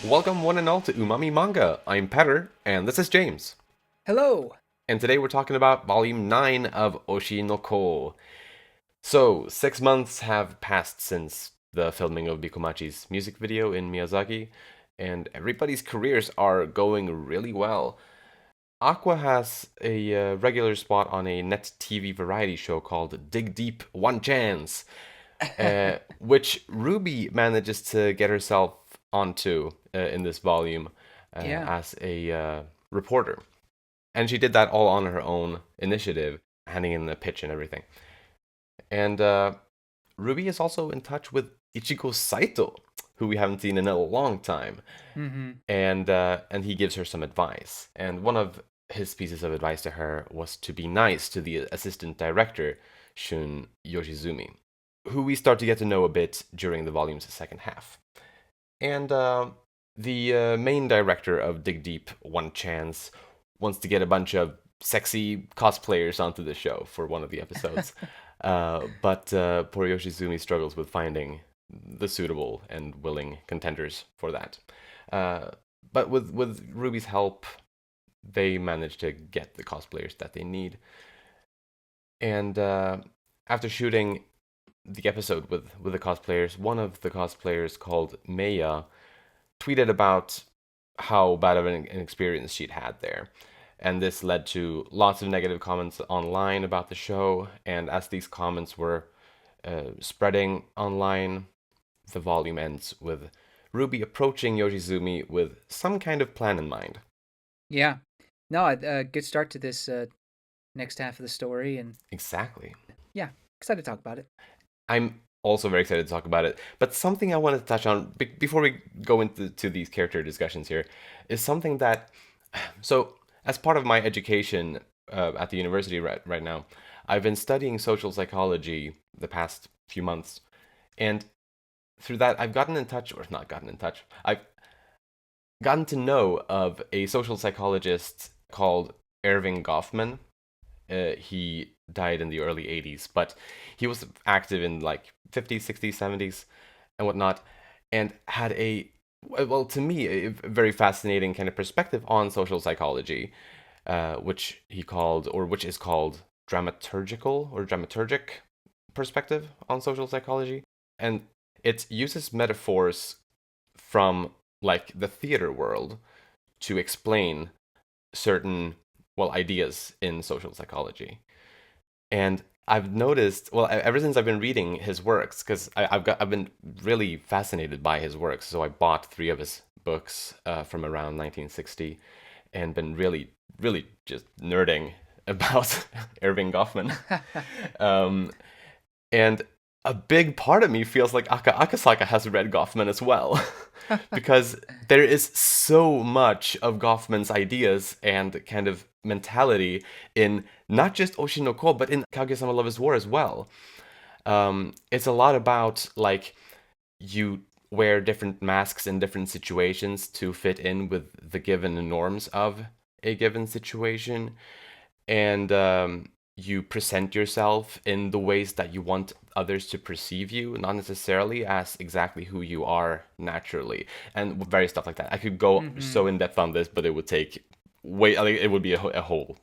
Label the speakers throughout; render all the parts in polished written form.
Speaker 1: Welcome one and all to Umami Manga. I'm Petter, and this is James.
Speaker 2: Hello.
Speaker 1: And today we're talking about Volume 9 of Oshi no Ko. So, 6 months have passed since the filming of Bikomachi's music video in Miyazaki, and everybody's careers are going really well. Aqua has a regular spot on a net TV variety show called Dig Deep One Chance, which Ruby manages to get herself onto in this volume
Speaker 2: Yeah.
Speaker 1: as a reporter. And she did that all on her own initiative, handing in the pitch and everything. And Ruby is also in touch with Ichigo Saito, who we haven't seen in a long time,
Speaker 2: Mm-hmm.
Speaker 1: and he gives her some advice. And one of his pieces of advice to her was to be nice to the assistant director, Shun Yoshizumi, who we start to get to know a bit during the volume's second half. And the main director of Dig Deep One Chance wants to get a bunch of sexy cosplayers onto the show for one of the episodes. But poor Yoshizumi struggles with finding the suitable and willing contenders for that. But with Ruby's help, they manage to get the cosplayers that they need. And after shooting the episode with the cosplayers, one of the cosplayers called Maya tweeted about how bad of an experience she'd had there. And this led to lots of negative comments online about the show. And as these comments were spreading online, the volume ends with Ruby approaching Yoshizumi with some kind of plan in mind.
Speaker 2: Yeah. No, good start to this next half of the story, and
Speaker 1: Exactly.
Speaker 2: yeah, excited to talk about it.
Speaker 1: I'm also very excited to talk about it. But something I wanted to touch on before we go into these character discussions here is something that, so as part of my education at the university right now, I've been studying social psychology the past few months, and through that I've gotten in touch, or not gotten in touch, I've gotten to know of a social psychologist called Erving Goffman. He died in the early 80s, but he was active in like 50s, 60s, 70s, and whatnot, and had a, well, to me, a very fascinating kind of perspective on social psychology, which he called, or which is called dramaturgical or dramaturgic perspective on social psychology. And it uses metaphors from like the theater world to explain certain, well, ideas in social psychology. And I've noticed, well, ever since I've been reading his works, because I've been really fascinated by his works. So I bought three of his books from around 1960, and been really just nerding about Erving Goffman. Um, and a big part of me feels like Aka Akasaka has read Goffman as well, because there is so much of Goffman's ideas and kind of mentality in not just Oshi no Ko, but in Kaguya-sama Love is War as well. It's a lot about like you wear different masks in different situations to fit in with the given norms of a given situation, and you present yourself in the ways that you want others to perceive you, not necessarily as exactly who you are naturally, and various stuff like that. I could go
Speaker 2: Mm-hmm.
Speaker 1: so in depth on this, but it would take way. I think it would be a whole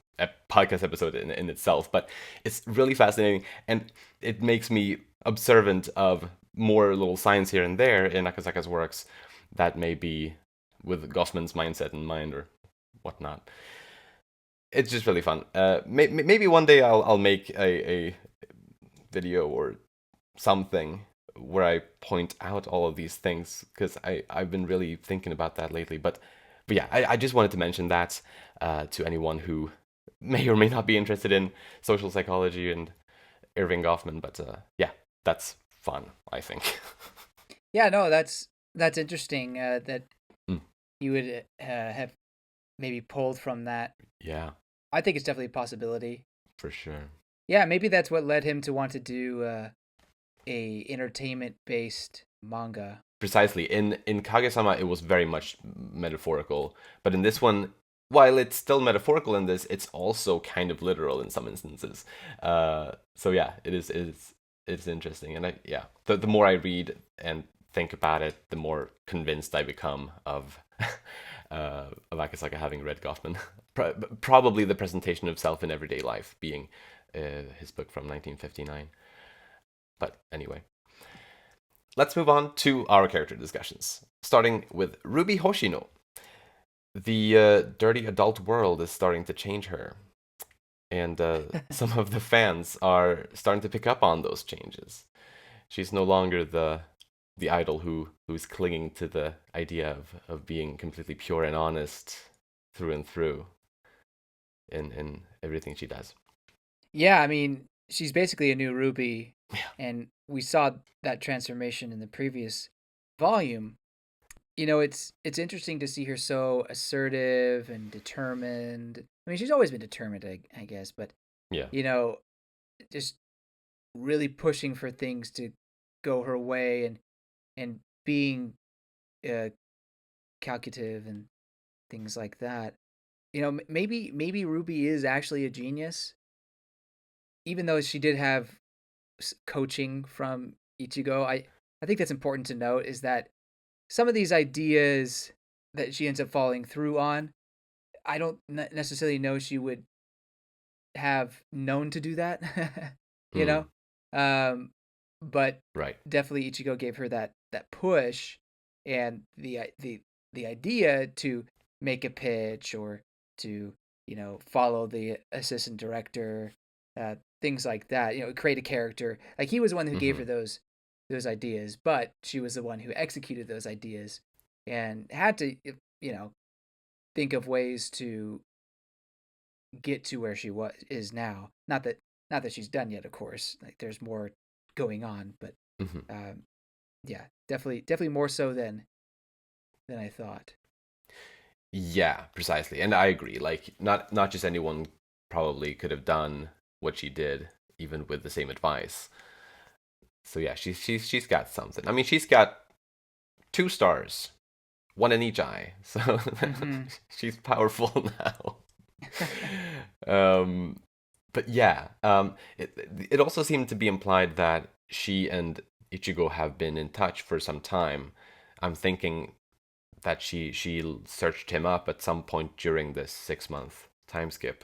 Speaker 1: podcast episode in itself. But it's really fascinating, and it makes me observant of more little signs here and there in Akasaka's works that may be with Goffman's mindset in mind or whatnot. It's just really fun. Maybe one day I'll make a video or something where I point out all of these things, because I've been really thinking about that lately. But yeah, I just wanted to mention that to anyone who may or may not be interested in social psychology and Irving Goffman. But yeah, that's fun, I think.
Speaker 2: Yeah, no, that's interesting. That
Speaker 1: Mm,
Speaker 2: you would have maybe pulled from that.
Speaker 1: yeah,
Speaker 2: I think it's definitely a possibility.
Speaker 1: for sure.
Speaker 2: Yeah, maybe that's what led him to want to do a entertainment based manga.
Speaker 1: Precisely. In Kaguya-sama, it was very much metaphorical, but in this one, while it's still metaphorical in this, it's also kind of literal in some instances. So yeah, it's interesting, and yeah, the more I read and think about it, the more convinced I become of Akasaka having read Goffman. Probably the presentation of self in everyday life being his book from 1959. But anyway, let's move on to our character discussions, starting with Ruby Hoshino. The dirty adult world is starting to change her, and some of the fans are starting to pick up on those changes. She's no longer the idol who's clinging to the idea of being completely pure and honest through and through in everything she does.
Speaker 2: Yeah, I mean, she's basically a new Ruby,
Speaker 1: Yeah.
Speaker 2: and we saw that transformation in the previous volume. It's interesting to see her so assertive and determined. I mean, she's always been determined, I guess, but
Speaker 1: Yeah.
Speaker 2: you know, just really pushing for things to go her way and being uh, calculative and things like that. Maybe Ruby is actually a genius, even though she did have coaching from Ichigo. I think that's important to note is that some of these ideas that she ends up falling through on, I don't necessarily know she would have known to do that, you
Speaker 1: Mm,
Speaker 2: know. Um, but
Speaker 1: right.
Speaker 2: definitely Ichigo gave her that push and the idea to make a pitch or to follow the assistant director, things like that. Create a character. Like he was the one who gave
Speaker 1: Mm-hmm.
Speaker 2: her those ideas, but she was the one who executed those ideas and had to you know think of ways to get to where she is now. Not that she's done yet, of course. Like there's more going on, but
Speaker 1: Mm-hmm.
Speaker 2: um, yeah, definitely more so than I thought.
Speaker 1: Yeah, precisely. And I agree. Like not just anyone probably could have done what she did, even with the same advice. So yeah, she's got something. I mean, she's got 2 stars, one in each eye. So
Speaker 2: Mm-hmm.
Speaker 1: she's powerful now. um, but yeah, it also seemed to be implied that she and Ichigo have been in touch for some time. I'm thinking that she searched him up at some point during this 6 month time skip,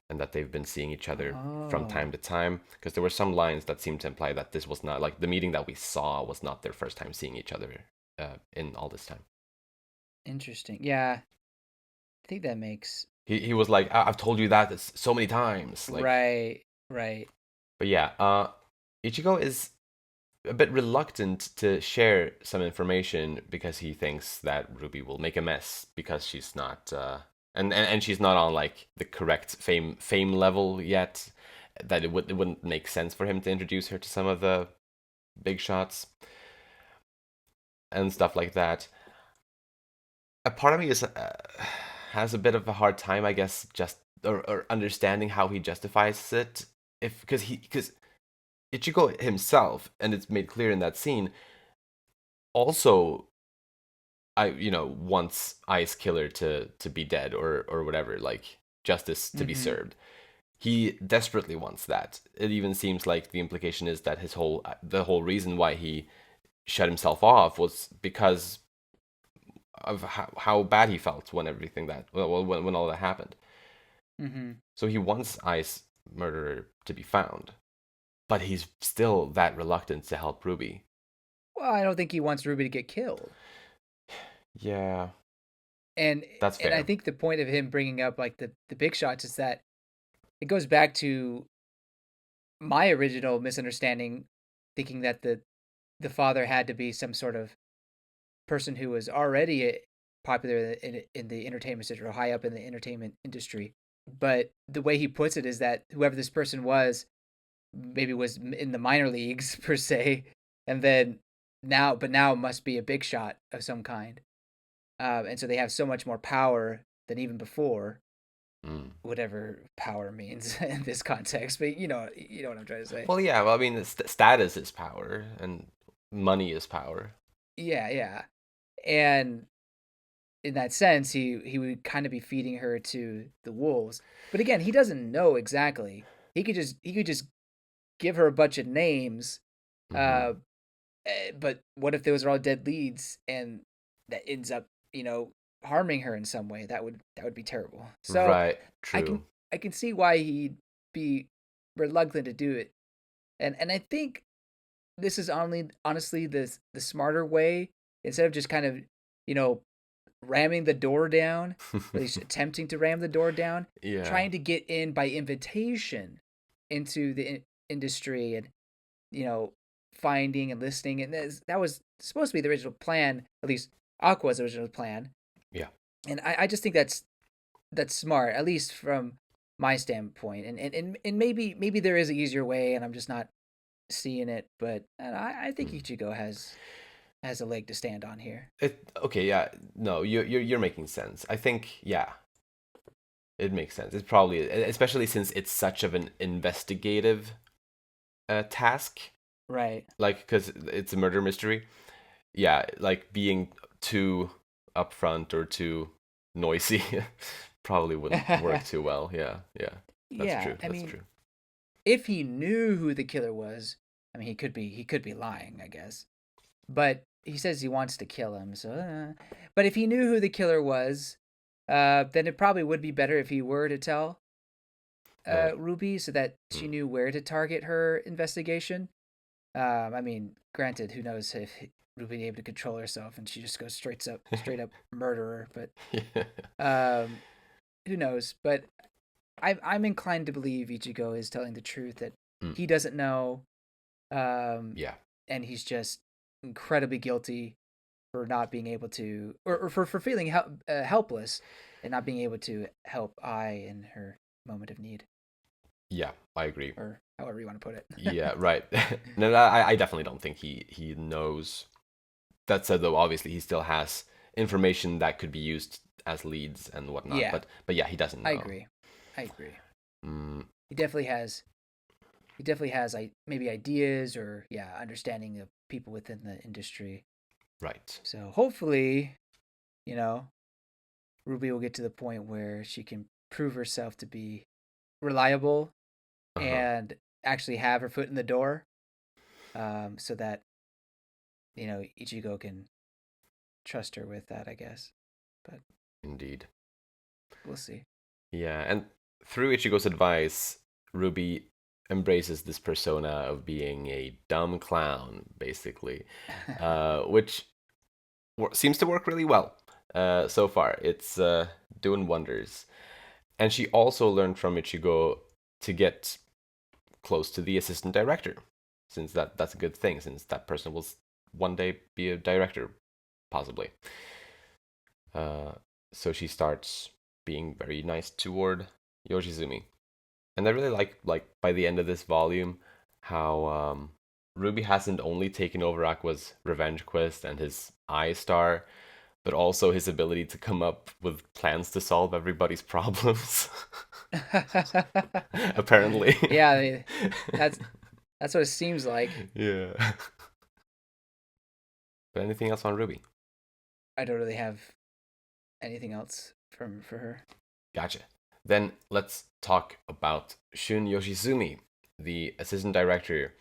Speaker 1: and that they've been seeing each other from
Speaker 2: Oh,
Speaker 1: time to time. Because there were some lines that seemed to imply that this was not like the meeting that we saw was not their first time seeing each other in all this time.
Speaker 2: interesting. Yeah, I think that makes
Speaker 1: He was like, I've told you that so many times. Like,
Speaker 2: right, right.
Speaker 1: but yeah, Ichigo is a bit reluctant to share some information because he thinks that Ruby will make a mess because she's not and she's not on like the correct fame level yet, that it wouldn't make sense for him to introduce her to some of the big shots and stuff like that. A part of me is has a bit of a hard time, I guess, just or understanding how he justifies it, if because Ichigo himself, and it's made clear in that scene, also wants Ice Killer to be dead or whatever, like justice to be
Speaker 2: Mm-hmm.
Speaker 1: served. He desperately wants that. It even seems like the implication is that the whole reason why he shut himself off was because of how bad he felt when everything that when all that happened.
Speaker 2: Mm-hmm.
Speaker 1: So he wants Ice Murderer to be found, but he's still that reluctant to help Ruby.
Speaker 2: Well, I don't think he wants Ruby to get killed,
Speaker 1: Yeah,
Speaker 2: and
Speaker 1: that's
Speaker 2: and I
Speaker 1: fair.
Speaker 2: think the point of him bringing up like the big shots is that it goes back to my original misunderstanding, thinking that the father had to be some sort of person who was already popular in the entertainment industry or high up in the entertainment industry. But the way he puts it is that whoever this person was maybe was in the minor leagues per se, and then now must be a big shot of some kind. And so they have so much more power than even before,
Speaker 1: Mm.
Speaker 2: whatever power means in this context. But you know what I'm trying to say.
Speaker 1: Well, yeah. Well, I mean, status is power, and money is power.
Speaker 2: Yeah, yeah. And in that sense, he would kind of be feeding her to the wolves. But again, he doesn't know exactly. He could just give her a bunch of names,
Speaker 1: Hmm.
Speaker 2: uh, But what if those are all dead leads and that ends up, harming her in some way? That would be terrible. So
Speaker 1: Right.
Speaker 2: I can
Speaker 1: True.
Speaker 2: I can see why he'd be reluctant to do it, and I think this is only honestly the smarter way instead of just kind of you know ramming the door down, or at least attempting to ram the door down,
Speaker 1: Yeah.
Speaker 2: trying to get in by invitation into the industry and you know finding and listening, and that was supposed to be the original plan, at least Aqua's original plan,
Speaker 1: Yeah.
Speaker 2: and I just think that's smart, at least from my standpoint, and maybe there is an easier way, and I'm just not seeing it, but I think
Speaker 1: Mm.
Speaker 2: Ichigo has a leg to stand on here.
Speaker 1: Okay, yeah. No, you're making sense. I think, yeah, it makes sense. It's probably, especially since it's such of an investigative task,
Speaker 2: Right.
Speaker 1: like because it's a murder mystery. Yeah, like being too upfront or too noisy probably wouldn't work too well. Yeah, yeah. That's
Speaker 2: Yeah,
Speaker 1: true.
Speaker 2: I
Speaker 1: That's
Speaker 2: mean,
Speaker 1: true.
Speaker 2: if he knew who the killer was, I mean, he could be lying, I guess. But he says he wants to kill him, so. But if he knew who the killer was, then it probably would be better if he were to tell
Speaker 1: Right.
Speaker 2: Ruby so that she
Speaker 1: Mm.
Speaker 2: knew where to target her investigation. I mean, granted, who knows if Ruby able to control herself and she just goes straight up murderer. But
Speaker 1: Yeah.
Speaker 2: um, who knows? But I'm inclined to believe Ichigo is telling the truth that
Speaker 1: Mm.
Speaker 2: he doesn't know, um,
Speaker 1: Yeah.
Speaker 2: and he's just incredibly guilty for not being able to, or for feeling helpless and not being able to help Ai in her moment of need,
Speaker 1: Yeah. I agree.
Speaker 2: or however you want to put it.
Speaker 1: Yeah. Right. No, I definitely don't think he knows. That said, though, obviously he still has information that could be used as leads and whatnot.
Speaker 2: Yeah,
Speaker 1: But yeah, he doesn't
Speaker 2: I
Speaker 1: know.
Speaker 2: agree. I agree.
Speaker 1: Mm,
Speaker 2: He definitely has. He definitely has maybe ideas or yeah, understanding of people within the industry.
Speaker 1: right.
Speaker 2: So hopefully, you know, Ruby will get to the point where she can prove herself to be reliable
Speaker 1: Uh huh.
Speaker 2: and actually have her foot in the door, so that Ichigo can trust her with that, I guess. But
Speaker 1: Indeed.
Speaker 2: we'll see.
Speaker 1: Yeah, and through Ichigo's advice, Ruby embraces this persona of being a dumb clown, basically, which seems to work really well so far. It's doing wonders. And she also learned from Ichigo to get close to the assistant director, since that's a good thing, since that person will one day be a director, possibly. Uh, so she starts being very nice toward Yoshizumi. And I really like by the end of this volume how Ruby hasn't only taken over Aqua's revenge quest and his eye star, but also his ability to come up with plans to solve everybody's problems. Apparently.
Speaker 2: Yeah, I mean, that's that's what it seems like.
Speaker 1: Yeah. But anything else on Ruby?
Speaker 2: I don't really have anything else for her.
Speaker 1: Gotcha. Then let's talk about Shun Yoshizumi, the assistant director.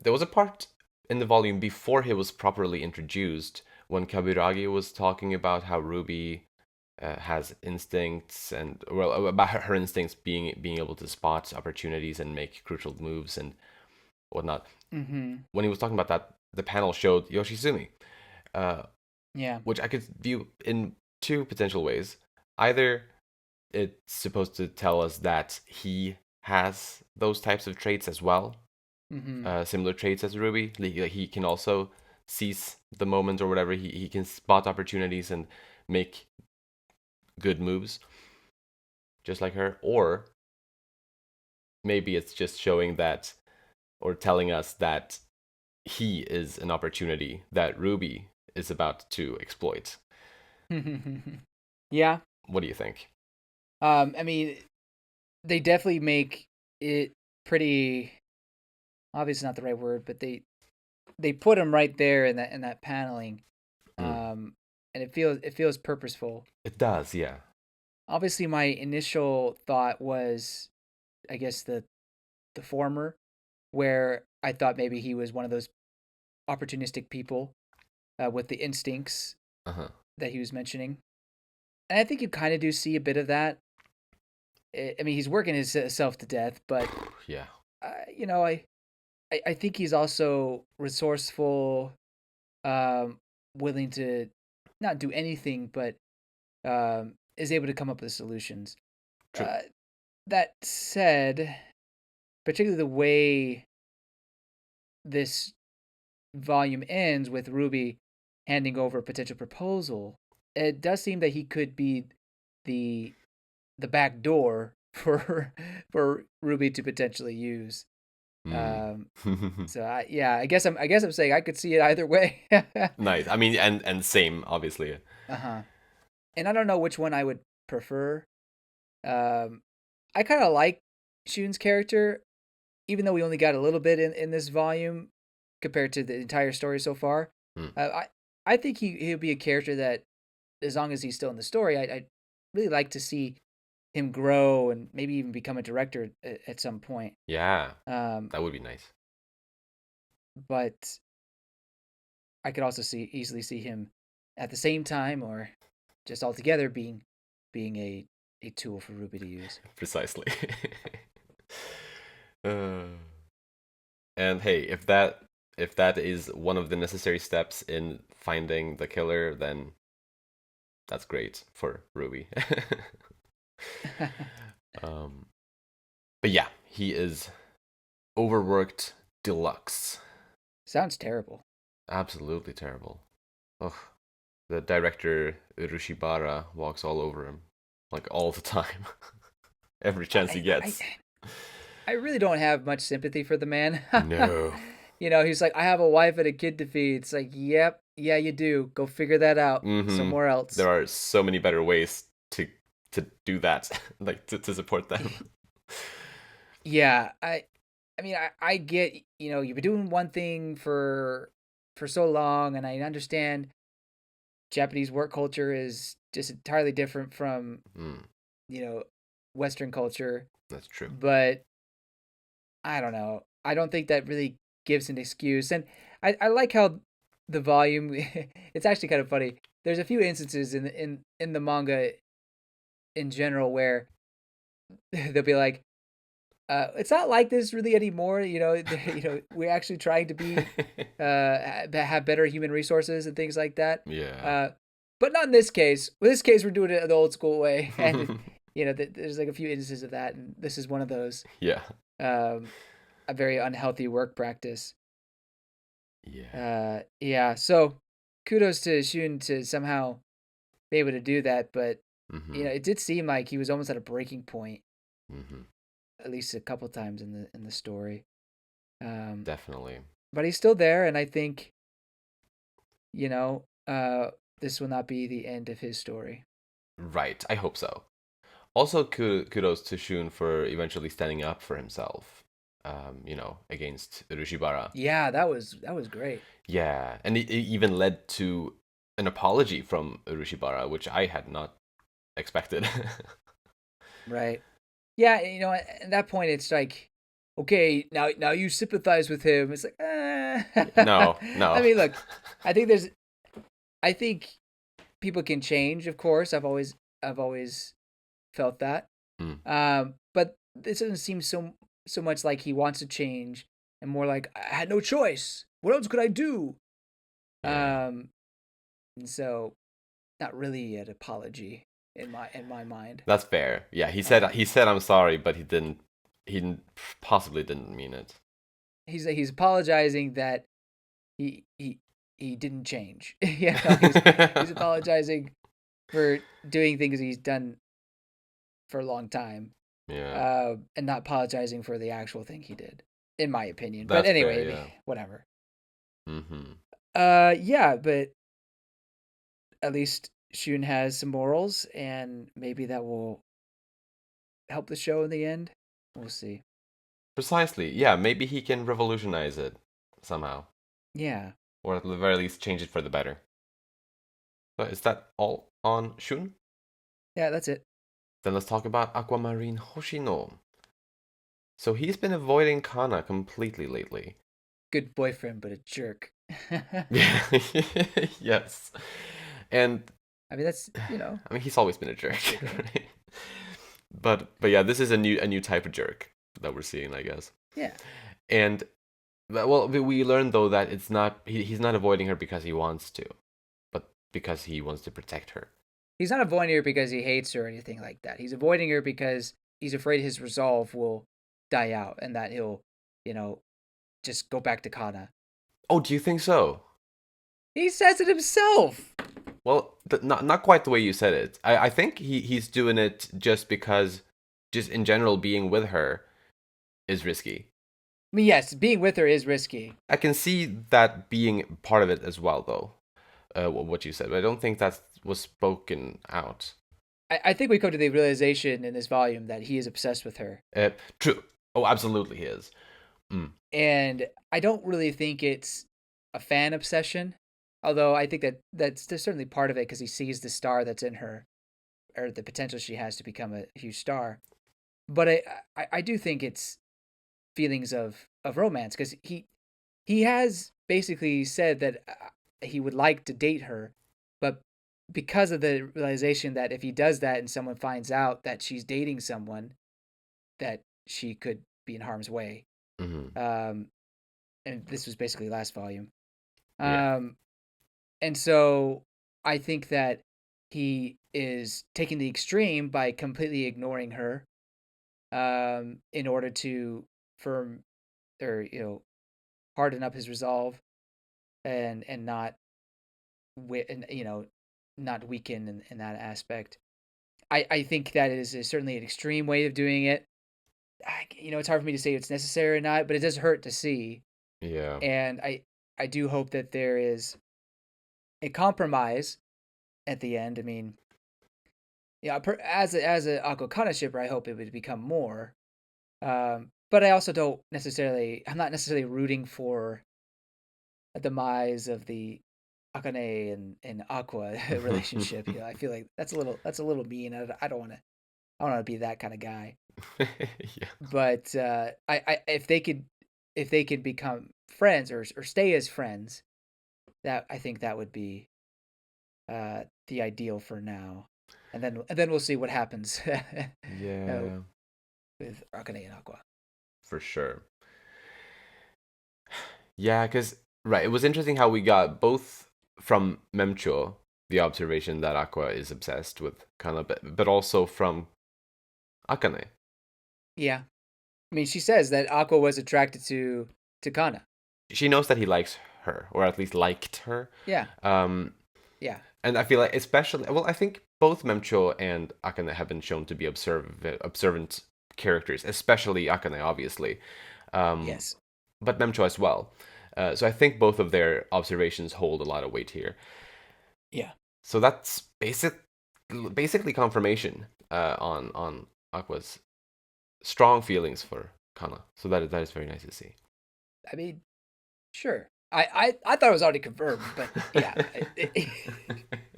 Speaker 1: There was a part in the volume before he was properly introduced when Kabiragi was talking about how Ruby has instincts and well about her instincts being able to spot opportunities and make crucial moves and whatnot.
Speaker 2: Mm-hmm.
Speaker 1: When he was talking about that, the panel showed Yoshizumi, uh,
Speaker 2: Yeah.
Speaker 1: which I could view in two potential ways. Either it's supposed to tell us that he has those types of traits as well,
Speaker 2: Mm-hmm.
Speaker 1: similar traits as Ruby. He can also seize the moment or whatever. He can spot opportunities and make good moves, just like her. Or maybe it's just showing that or telling us that he is an opportunity that Ruby is about to exploit.
Speaker 2: Yeah.
Speaker 1: What do you think?
Speaker 2: I mean, they definitely make it pretty. Obviously, not the right word, but they put him right there in that paneling,
Speaker 1: Mm.
Speaker 2: and it feels purposeful.
Speaker 1: It does, yeah.
Speaker 2: Obviously, my initial thought was, I guess the former, where I thought maybe he was one of those opportunistic people with the instincts
Speaker 1: Uh-huh.
Speaker 2: that he was mentioning. And I think you kind of do see a bit of that. I mean, he's working himself to death, but
Speaker 1: Yeah.
Speaker 2: you know, I think he's also resourceful, um, willing to not do anything, but is able to come up with solutions.
Speaker 1: True.
Speaker 2: Uh, that said, particularly the way this volume ends with Ruby handing over a potential proposal, it does seem that he could be the the back door for Ruby to potentially use.
Speaker 1: Mm.
Speaker 2: Um, so yeah, I guess I'm saying I could see it either way.
Speaker 1: Nice. I mean, and same, obviously.
Speaker 2: Uh-huh. And I don't know which one I would prefer. Um, I kind of like Shun's character, even though we only got a little bit in this volume compared to the entire story so far.
Speaker 1: Mm.
Speaker 2: I think he'll be a character that, as long as he's still in the story, I'd really like to see him grow and maybe even become a director at some point.
Speaker 1: Yeah,
Speaker 2: Um,
Speaker 1: that would be nice.
Speaker 2: but I could also easily see him at the same time or just altogether being a tool for Ruby to use.
Speaker 1: Precisely. uh, and hey, if that is one of the necessary steps in finding the killer, then that's great for Ruby. um, but yeah, he is overworked deluxe.
Speaker 2: Sounds terrible.
Speaker 1: Absolutely terrible. Ugh. The director Urushibara walks all over him, like all the time, every chance he
Speaker 2: I, I
Speaker 1: gets.
Speaker 2: I really don't have much sympathy for the man.
Speaker 1: No.
Speaker 2: He's like, I have a wife and a kid to feed. It's like, yep, yeah, you do. Go figure that out
Speaker 1: Mm-hmm.
Speaker 2: somewhere else.
Speaker 1: There are so many better ways to do that, like to support them.
Speaker 2: Yeah, I mean, I get, you've been doing one thing for so long, and I understand Japanese work culture is just entirely different from,
Speaker 1: Mm,
Speaker 2: you know, Western culture,
Speaker 1: that's true.
Speaker 2: but I don't know. I don't think that really gives an excuse. And I like how the volume it's actually kind of funny. There's a few instances in the manga in general where they'll be like, it's not like this really anymore. We're actually trying to be have better human resources and things like that.
Speaker 1: Yeah.
Speaker 2: Uh, but not in this case. In this case, we're doing it the old school way, and there's like a few instances of that, and this is one of those.
Speaker 1: Yeah.
Speaker 2: Um, a very unhealthy work practice.
Speaker 1: Yeah.
Speaker 2: Yeah. So kudos to Shun to somehow be able to do that, but
Speaker 1: Mm-hmm.
Speaker 2: it did seem like he was almost at a breaking point,
Speaker 1: Mm-hmm.
Speaker 2: at least a couple times in the story. Um,
Speaker 1: Definitely.
Speaker 2: but he's still there, and I think you know this will not be the end of his story.
Speaker 1: Right. I hope so. Also, kudos to Shun for eventually standing up for himself. Against Urushibara.
Speaker 2: Yeah, that was great.
Speaker 1: Yeah, and it even led to an apology from Urushibara, which I had not expected.
Speaker 2: Right. Yeah, at that point it's like, okay, now you sympathize with him. It's like,
Speaker 1: No,
Speaker 2: I
Speaker 1: no.
Speaker 2: mean, look, I think people can change. Of course, I've always felt that.
Speaker 1: Mm,
Speaker 2: But this doesn't seem so much like he wants to change, and more like I had no choice. What else could I do?
Speaker 1: yeah,
Speaker 2: Um, and so not really an apology in my mind.
Speaker 1: that's fair. Yeah, he said
Speaker 2: Um,
Speaker 1: he said I'm sorry, but he possibly didn't mean it.
Speaker 2: he's apologizing that he didn't change. He's apologizing for doing things he's done for a long time,
Speaker 1: Yeah,
Speaker 2: and not apologizing for the actual thing he did, in my opinion. But
Speaker 1: that's fair.
Speaker 2: anyway,
Speaker 1: Yeah.
Speaker 2: whatever.
Speaker 1: Mm-hmm.
Speaker 2: Yeah, but at least Shun has some morals, and maybe that will help the show in the end. We'll see.
Speaker 1: Precisely. Yeah, maybe he can revolutionize it somehow,
Speaker 2: Yeah,
Speaker 1: or at the very least change it for the better. But is that all on Shun?
Speaker 2: yeah, that's it.
Speaker 1: Then let's talk about Aquamarine Hoshino. So he's been avoiding Kana completely lately.
Speaker 2: Good boyfriend, but a jerk.
Speaker 1: Yeah. Yes. And
Speaker 2: I mean, that's
Speaker 1: I mean, he's always been a jerk,
Speaker 2: that's the game.
Speaker 1: right? But yeah, this is a new type of jerk that we're seeing, I guess.
Speaker 2: Yeah,
Speaker 1: And well, we learned though that he's not avoiding her because he wants to, but because he wants to protect her.
Speaker 2: he's not avoiding her because he hates her or anything like that. He's avoiding her because he's afraid his resolve will die out and that he'll, you know, just go back to Kana.
Speaker 1: Oh, do you think so?
Speaker 2: He says it himself.
Speaker 1: Well, not quite the way you said it. I think he's doing it just because, just in general, being with her is risky.
Speaker 2: I mean, yes, being with her is risky.
Speaker 1: I can see that being part of it as well, though. What you said, but I don't think that was spoken out.
Speaker 2: I think we come to the realization in this volume that he is obsessed with her.
Speaker 1: True. Oh, absolutely, he is. Mm.
Speaker 2: And I don't really think it's a fan obsession, although I think that that's certainly part of it because he sees the star that's in her or the potential she has to become a huge star. But I do think it's feelings of romance because he has basically said that he would like to date her, but because of the realization that if he does that and someone finds out that she's dating someone, that she could be in harm's way.
Speaker 1: Hmm.
Speaker 2: Um, and this was basically last volume.
Speaker 1: Yeah.
Speaker 2: Um, and so I think that he is taking the extreme by completely ignoring her in order to firm or harden up his resolve and not and not weaken in that aspect. I think that is certainly an extreme way of doing it. It's hard for me to say it's necessary or not, but it does hurt to see.
Speaker 1: Yeah.
Speaker 2: And I do hope that there is a compromise at the end. I mean, yeah, as a Akokana shipper, I hope it would become more. But I also don't necessarily. I'm not necessarily rooting for a demise of the Akane and Aqua relationship. I feel like that's a little mean. I don't want to. I don't want to be that kind of guy.
Speaker 1: Yeah.
Speaker 2: But I if they could become friends or stay as friends, that I think that would be the ideal for now. And then we'll see what happens
Speaker 1: Yeah.
Speaker 2: with Akane and Aqua.
Speaker 1: For sure. Yeah, because right, it was interesting how we got both from Mem-cho the observation that Aqua is obsessed with Kana, but also from Akane.
Speaker 2: Yeah, I mean, she says that Aqua was attracted to Kana.
Speaker 1: She knows that he likes her, or at least liked her.
Speaker 2: Yeah,
Speaker 1: Um,
Speaker 2: yeah,
Speaker 1: and I feel like, especially, well, I think both Mem-cho and Akane have been shown to be observant characters, especially Akane, obviously, um,
Speaker 2: yes,
Speaker 1: but Mem-cho as well. So I think both of their observations hold a lot of weight here.
Speaker 2: yeah.
Speaker 1: So that's basically confirmation on Aqua's strong feelings for Kana. So that is very nice to see.
Speaker 2: I mean, sure. I thought it was already confirmed, but yeah,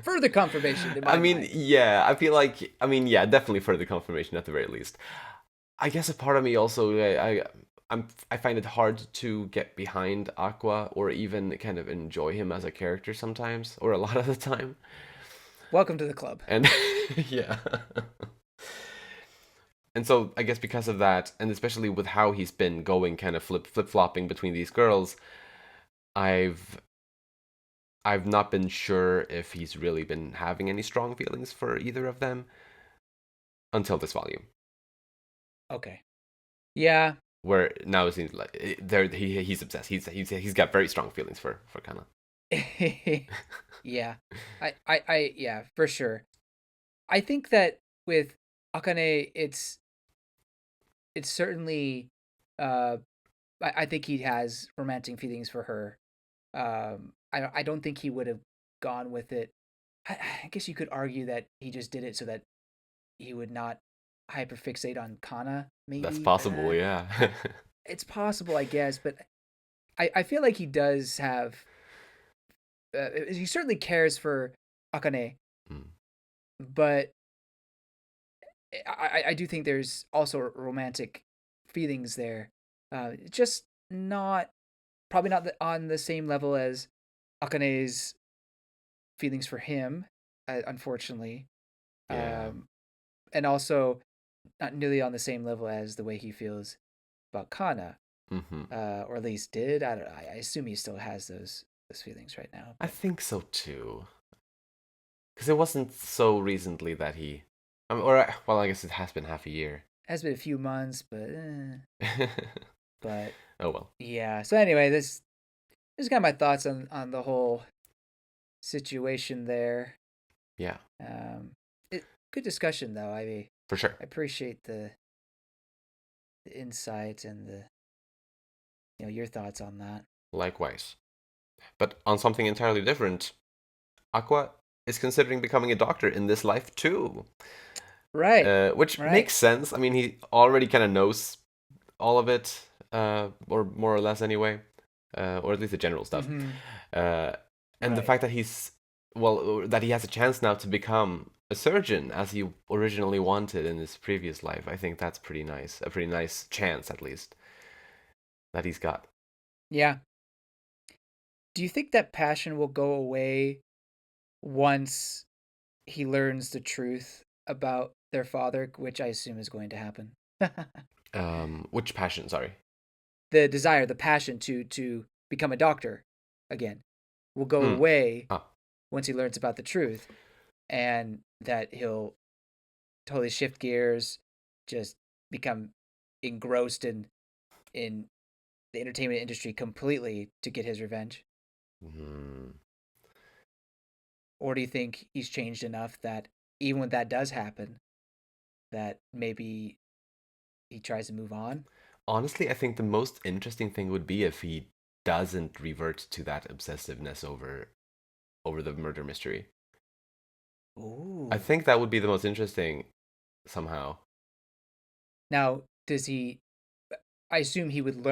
Speaker 2: further confirmation in
Speaker 1: I
Speaker 2: my
Speaker 1: mean,
Speaker 2: mind.
Speaker 1: yeah, I mean, yeah, definitely further confirmation at the very least. I guess a part of me also, I find it hard to get behind Aqua or even kind of enjoy him as a character sometimes, or a lot of the time.
Speaker 2: Welcome to the club.
Speaker 1: And yeah. And so I guess because of that, and especially with how he's been going kind of flip flopping between these girls, I've I've not been sure if he's really been having any strong feelings for either of them until this volume,
Speaker 2: Okay. Yeah.
Speaker 1: where now it seems like there he's obsessed. He's got very strong feelings for Kana.
Speaker 2: Yeah. Yeah, for sure. I think that with Akane, it's certainly uh I think he has romantic feelings for her. I don't think he would have gone with it. I guess you could argue that he just did it so that he would not hyperfixate on Kana.
Speaker 1: That's
Speaker 2: Maybe
Speaker 1: possible, yeah.
Speaker 2: it's possible, I guess, but I feel like he does have. He certainly cares for Akane,
Speaker 1: Mm.
Speaker 2: but I do think there's also romantic feelings there. Just not. probably not on the same level as Akane's feelings for him, unfortunately,
Speaker 1: Yeah.
Speaker 2: and also not nearly on the same level as the way he feels about Kana,
Speaker 1: Hmm.
Speaker 2: or at least did. I don't know. I assume he still has those feelings right now,
Speaker 1: I
Speaker 2: but
Speaker 1: think so too. Because it wasn't so recently that he. Or, well, I guess it has been half a year.
Speaker 2: it has been a few months, but
Speaker 1: Oh well.
Speaker 2: yeah. So anyway, this is kind of my thoughts on the whole situation there.
Speaker 1: Yeah,
Speaker 2: Um, good discussion though.
Speaker 1: for sure.
Speaker 2: I appreciate the insight and the your thoughts on that.
Speaker 1: Likewise. But on something entirely different, Aqua is considering becoming a doctor in this life too.
Speaker 2: Right,
Speaker 1: Which
Speaker 2: right.
Speaker 1: makes sense. I mean, he already kind of knows all of it, or more or less anyway, or at least the general stuff.
Speaker 2: Mm-hmm.
Speaker 1: Uh, and the
Speaker 2: Right.
Speaker 1: fact that that he has a chance now to become a surgeon as he originally wanted in his previous life, I think that's pretty nice. A pretty nice chance, at least, that he's got.
Speaker 2: Yeah. Do you think that passion will go away once he learns the truth about their father, which I assume is going to happen?
Speaker 1: Which passion? Sorry.
Speaker 2: The desire, the passion to become a doctor again will go
Speaker 1: Hmm.
Speaker 2: away
Speaker 1: Ah.
Speaker 2: once he learns about the truth, and that he'll totally shift gears, just become engrossed in the entertainment industry completely to get his revenge?
Speaker 1: Hmm.
Speaker 2: Or do you think he's changed enough that even when that does happen, that maybe he tries to move on?
Speaker 1: Honestly, I think the most interesting thing would be if he doesn't revert to that obsessiveness over the murder mystery. I
Speaker 2: Ooh.
Speaker 1: think that would be the most interesting somehow.
Speaker 2: Now, does he? I assume he would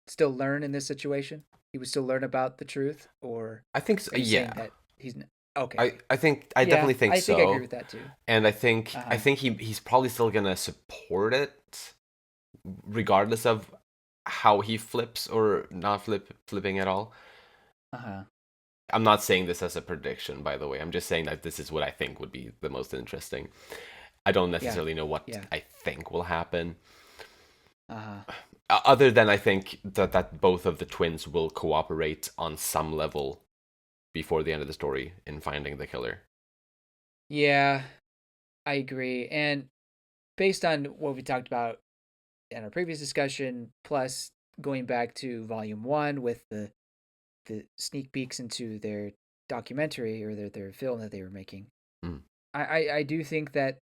Speaker 2: still learn in this situation. He would still learn about the truth, or
Speaker 1: I think so,
Speaker 2: are you saying
Speaker 1: yeah.
Speaker 2: that he's okay?
Speaker 1: I
Speaker 2: Yeah,
Speaker 1: definitely think
Speaker 2: I think I agree
Speaker 1: so.
Speaker 2: with that too.
Speaker 1: And
Speaker 2: Uh
Speaker 1: I
Speaker 2: huh.
Speaker 1: think he's probably still gonna support it regardless of how he flips or not flipping at all.
Speaker 2: Uh huh.
Speaker 1: I'm not saying this as a prediction, by the way. I'm just saying that this is what I think would be the most interesting. I don't
Speaker 2: Yeah.
Speaker 1: necessarily know what
Speaker 2: Yeah.
Speaker 1: I think will happen.
Speaker 2: Uh huh.
Speaker 1: Other than I think that both of the twins will cooperate on some level before the end of the story in finding the killer.
Speaker 2: Yeah, I agree. And based on what we talked about in our previous discussion, plus going back to Volume One with the sneak peeks into their documentary or their film that they were making,
Speaker 1: Mm.
Speaker 2: I do think that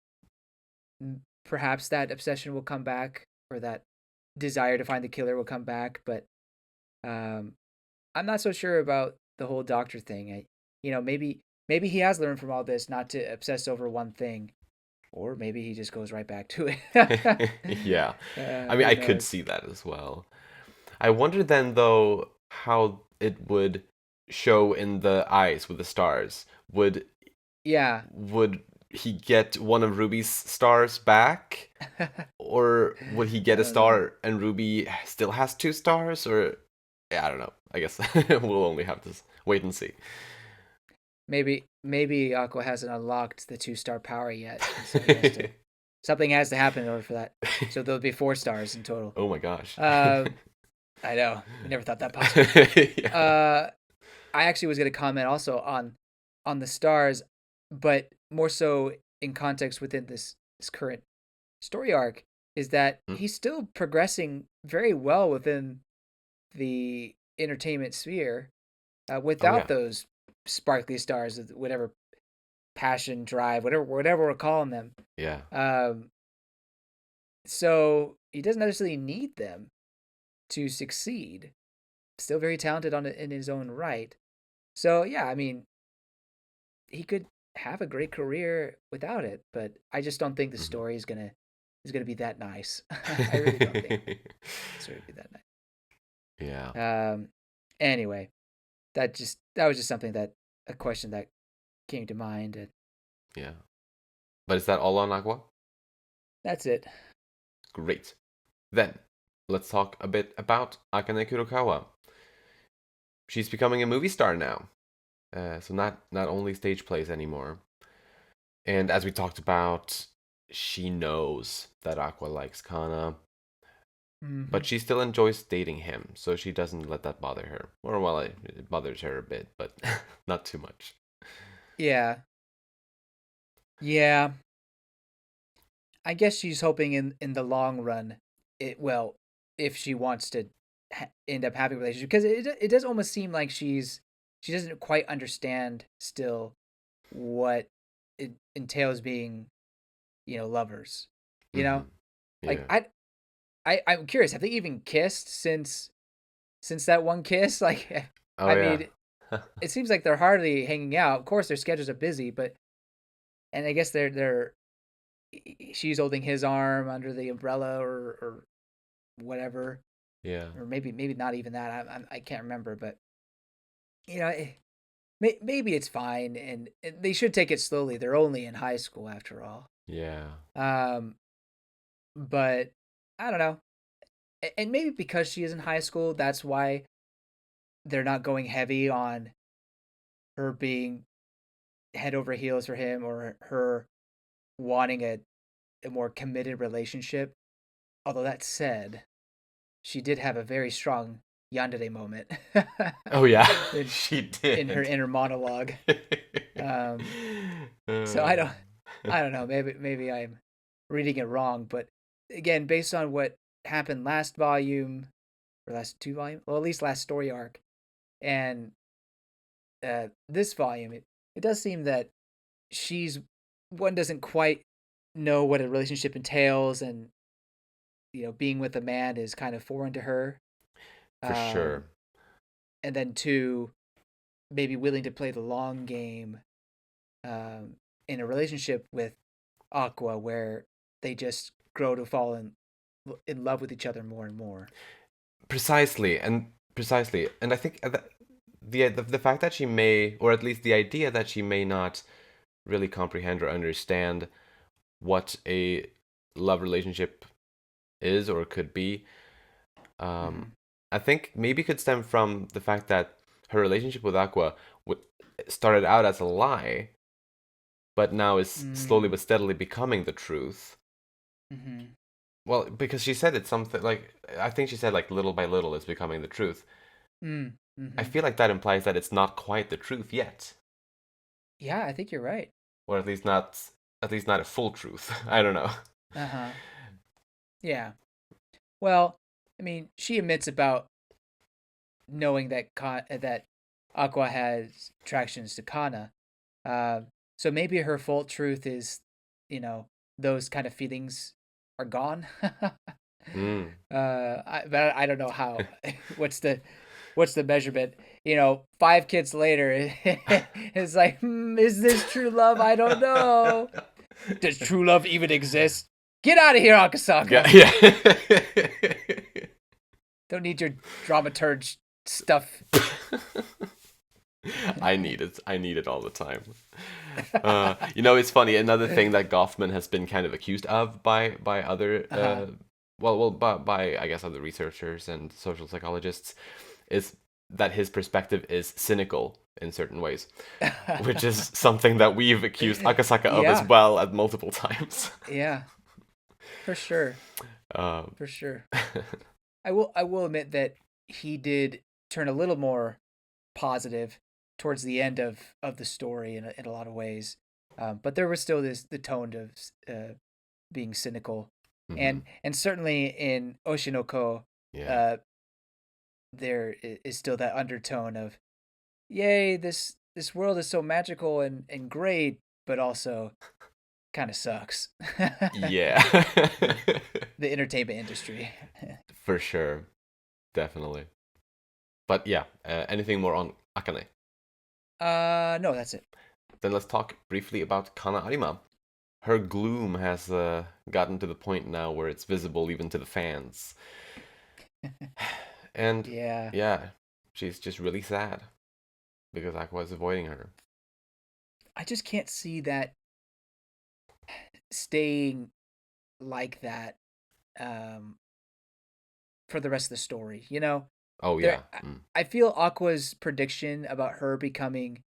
Speaker 2: perhaps that obsession will come back, or that desire to find the killer will come back, but um, I'm not so sure about the whole doctor thing. Maybe he has learned from all this not to obsess over one thing, or maybe he just goes right back to it.
Speaker 1: Yeah, I mean,
Speaker 2: Who
Speaker 1: I could
Speaker 2: knows?
Speaker 1: see that as well. I wonder then, though, how it would show in the eyes with the stars.
Speaker 2: Yeah.
Speaker 1: Would he get one of Ruby's stars back, or would he
Speaker 2: I
Speaker 1: get a
Speaker 2: don't know.
Speaker 1: star and Ruby still has two stars? Or yeah, I don't know. I guess we'll only have to wait and see.
Speaker 2: Maybe Aqua hasn't unlocked the 2-star power yet, and so he has to something has to happen in order for that. So there'll be 4 stars in total.
Speaker 1: Oh my gosh.
Speaker 2: Um, I know we never thought that possible.
Speaker 1: Yeah.
Speaker 2: Uh, I actually was going to comment also on the stars, but more so in context within this current story arc, is that
Speaker 1: Mm.
Speaker 2: he's still progressing very well within the entertainment sphere,
Speaker 1: Oh
Speaker 2: without
Speaker 1: yeah.
Speaker 2: those sparkly stars, whatever passion, drive, whatever we're calling them.
Speaker 1: Yeah.
Speaker 2: Um, so he doesn't necessarily need them to succeed. Still very talented in his own right. So yeah, I mean, he could have a great career without it, but I just don't think the
Speaker 1: Mhm.
Speaker 2: story is gonna be that nice. I really don't think the story would be that
Speaker 1: Yeah.
Speaker 2: nice. Anyway, that was just something that a question that came to mind, and
Speaker 1: Yeah. But is that all on Aqua?
Speaker 2: that's it.
Speaker 1: Great. Then let's talk a bit about Akane Kurokawa. she's becoming a movie star now. So not only stage plays anymore. And as we talked about, she knows that Aqua likes Kana,
Speaker 2: Mm-hmm.
Speaker 1: but she still enjoys dating him, so she doesn't let that bother her. Or well, it bothers her a bit, but not too much.
Speaker 2: Yeah. Yeah. I guess she's hoping in the long run, it well, if she wants to end up having a relationship, because it does almost seem like she doesn't quite understand still what it entails being, lovers. You know,
Speaker 1: Hmm.
Speaker 2: like
Speaker 1: Yeah.
Speaker 2: I'm curious, have they even kissed since that one kiss? Like,
Speaker 1: Oh
Speaker 2: I
Speaker 1: yeah.
Speaker 2: mean, it seems like they're hardly hanging out. Of course, their schedules are busy, but and I guess they're she's holding his arm under the umbrella or whatever,
Speaker 1: Yeah.
Speaker 2: or maybe not even that. I can't remember, but you know, maybe it's fine, and they should take it slowly. They're only in high school after all.
Speaker 1: Yeah.
Speaker 2: Um, but I don't know, and maybe because she is in high school, that's why they're not going heavy on her being head over heels for him or her wanting a more committed relationship. Although that said, she did have a very strong yandere moment
Speaker 1: Oh yeah.
Speaker 2: in
Speaker 1: She
Speaker 2: in her
Speaker 1: did.
Speaker 2: inner monologue. Um, so
Speaker 1: Uh,
Speaker 2: I don't know. Maybe I'm reading it wrong, but again, based on what happened last volume or last two volume, well, at least last story arc, and this volume, it does seem that she's one doesn't quite know what a relationship entails, and being with a man is kind of foreign to her.
Speaker 1: for
Speaker 2: Um,
Speaker 1: sure.
Speaker 2: and then two, maybe willing to play the long game in a relationship with Aqua, where they just grow to fall in love with each other more and more.
Speaker 1: Precisely, and I think that the fact that she may, or at least the idea that she may not really comprehend or understand what a love relationship is or could be, um,
Speaker 2: Mm-hmm.
Speaker 1: I think maybe could stem from the fact that her relationship with Aqua started out as a lie, but now is slowly
Speaker 2: Mm-hmm.
Speaker 1: but steadily becoming the truth.
Speaker 2: Mm-hmm.
Speaker 1: Well, because she said it's something like, I think she said like little by little it's becoming the truth. I
Speaker 2: Mm-hmm.
Speaker 1: feel like that implies that it's not quite the truth yet,
Speaker 2: Yeah, I think you're right.
Speaker 1: or at least not a full truth. I don't know.
Speaker 2: Uh huh. Yeah. Well, I mean, she admits about knowing that Aqua has attractions to Kana. Uh, so maybe her full truth is, you know, those kind of feelings are gone.
Speaker 1: Mm.
Speaker 2: But I don't know how. What's the measurement? 5 kids later, it's like, is this true love? I don't know. Does true love even exist? Get out of here,
Speaker 1: Yeah,
Speaker 2: Akasaka.
Speaker 1: yeah.
Speaker 2: Don't need your dramaturge stuff.
Speaker 1: I need it. I need it all the time. It's funny. Another thing that Goffman has been kind of accused of by other
Speaker 2: Uh-huh.
Speaker 1: by I guess other researchers and social psychologists is that his perspective is cynical in certain ways, which is something that we've accused Akasaka of as
Speaker 2: Yeah,
Speaker 1: well at multiple times.
Speaker 2: yeah, for sure,
Speaker 1: um,
Speaker 2: for sure. I will admit that he did turn a little more positive towards the end of the story in a lot of ways, but there was still the tone of being cynical,
Speaker 1: mhm,
Speaker 2: and certainly in Oshinoko,
Speaker 1: yeah.
Speaker 2: uh, there is still that undertone of, yay, this world is so magical and great, but also kind of sucks.
Speaker 1: Yeah.
Speaker 2: The entertainment industry.
Speaker 1: For sure. Definitely. But yeah, anything more on Akane?
Speaker 2: No, that's it.
Speaker 1: Then let's talk briefly about Kana Arima. Her gloom has gotten to the point now where it's visible even to the fans. And
Speaker 2: Yeah,
Speaker 1: yeah, she's just really sad because Aqua is avoiding her.
Speaker 2: I just can't see that staying like that um, for the rest of the story.
Speaker 1: Oh
Speaker 2: There,
Speaker 1: yeah. Mm.
Speaker 2: I feel Aqua's prediction about her becoming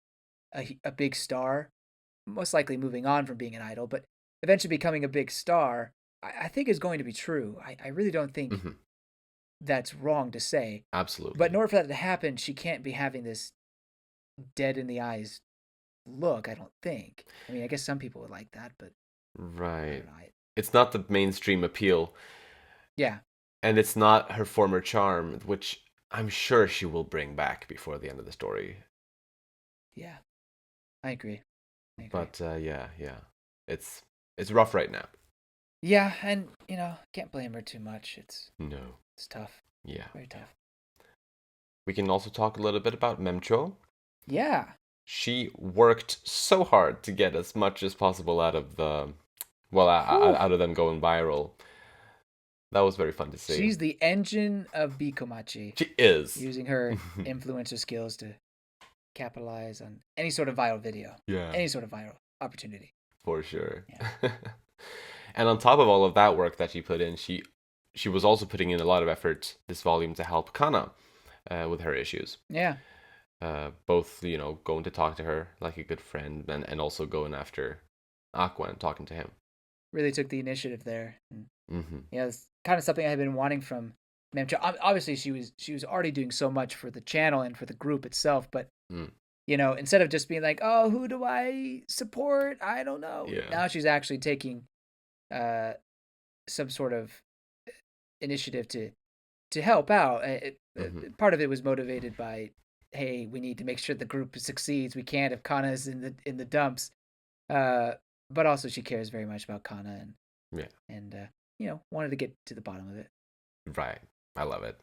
Speaker 2: a big star, most likely moving on from being an idol, but eventually becoming a big star, I think is going to be true. I really don't think
Speaker 1: Hmm.
Speaker 2: that's wrong to say. But in
Speaker 1: Absolutely.
Speaker 2: order for that to happen, she can't be having this dead in the eyes look, I don't think. I mean, I guess some people would like that, but I
Speaker 1: Right.
Speaker 2: don't know.
Speaker 1: It's not the mainstream appeal,
Speaker 2: Yeah,
Speaker 1: and it's not her former charm, which I'm sure she will bring back before the end of the story.
Speaker 2: yeah, I agree. I agree.
Speaker 1: But yeah, yeah, it's it's rough right now.
Speaker 2: Yeah, and can't blame her too much.
Speaker 1: No.
Speaker 2: It's tough,
Speaker 1: Yeah,
Speaker 2: very
Speaker 1: yeah.
Speaker 2: tough.
Speaker 1: We can also talk a little bit about Mem-cho.
Speaker 2: Yeah.
Speaker 1: She worked so hard to get as much as possible out of the, well,
Speaker 2: Whew.
Speaker 1: out of them going viral. That was very fun to see.
Speaker 2: She's the engine of Bikomachi,
Speaker 1: She is.
Speaker 2: using her influencer skills to capitalize on any sort of viral video,
Speaker 1: Yeah,
Speaker 2: any sort of viral opportunity.
Speaker 1: for sure.
Speaker 2: Yeah.
Speaker 1: And on top of all of that work that she put in, she was also putting in a lot of effort this volume to help Kana with her issues.
Speaker 2: Yeah.
Speaker 1: Both, going to talk to her like a good friend, and also going after Aqua and talking to him.
Speaker 2: Really took the initiative there. And,
Speaker 1: Hmm.
Speaker 2: it's kind of something I've been wanting from Mem-cho. Obviously, she was already doing so much for the channel and for the group itself, but
Speaker 1: Mm.
Speaker 2: instead of just being like, "Oh, who do I support?" I don't know.
Speaker 1: Yeah.
Speaker 2: Now she's actually taking uh, some sort of initiative to help out.
Speaker 1: Hmm.
Speaker 2: Part of it was motivated by, hey, we need to make sure the group succeeds. We can't if Kana's in the dumps. Uh, but also she cares very much about Kana
Speaker 1: Yeah.
Speaker 2: and wanted to get to the bottom of it.
Speaker 1: Right. I love it.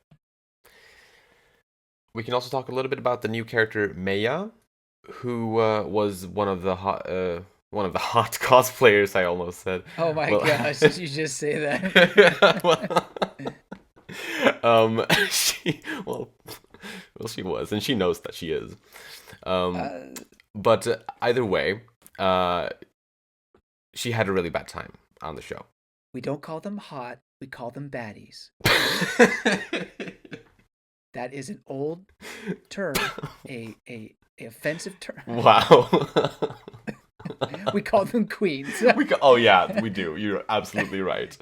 Speaker 1: We can also talk a little bit about the new character Maya, who was one of the hot cosplayers. I almost said.
Speaker 2: Oh my
Speaker 1: Well,
Speaker 2: gosh, did you just say that?
Speaker 1: well, she she was, and she knows that she is. Um,
Speaker 2: uh,
Speaker 1: but either way, uh, she had a really bad time on the show.
Speaker 2: we don't call them hot. We call them baddies. That is an old term, a offensive term.
Speaker 1: Wow.
Speaker 2: We call them queens.
Speaker 1: Oh yeah, we do. You're absolutely right.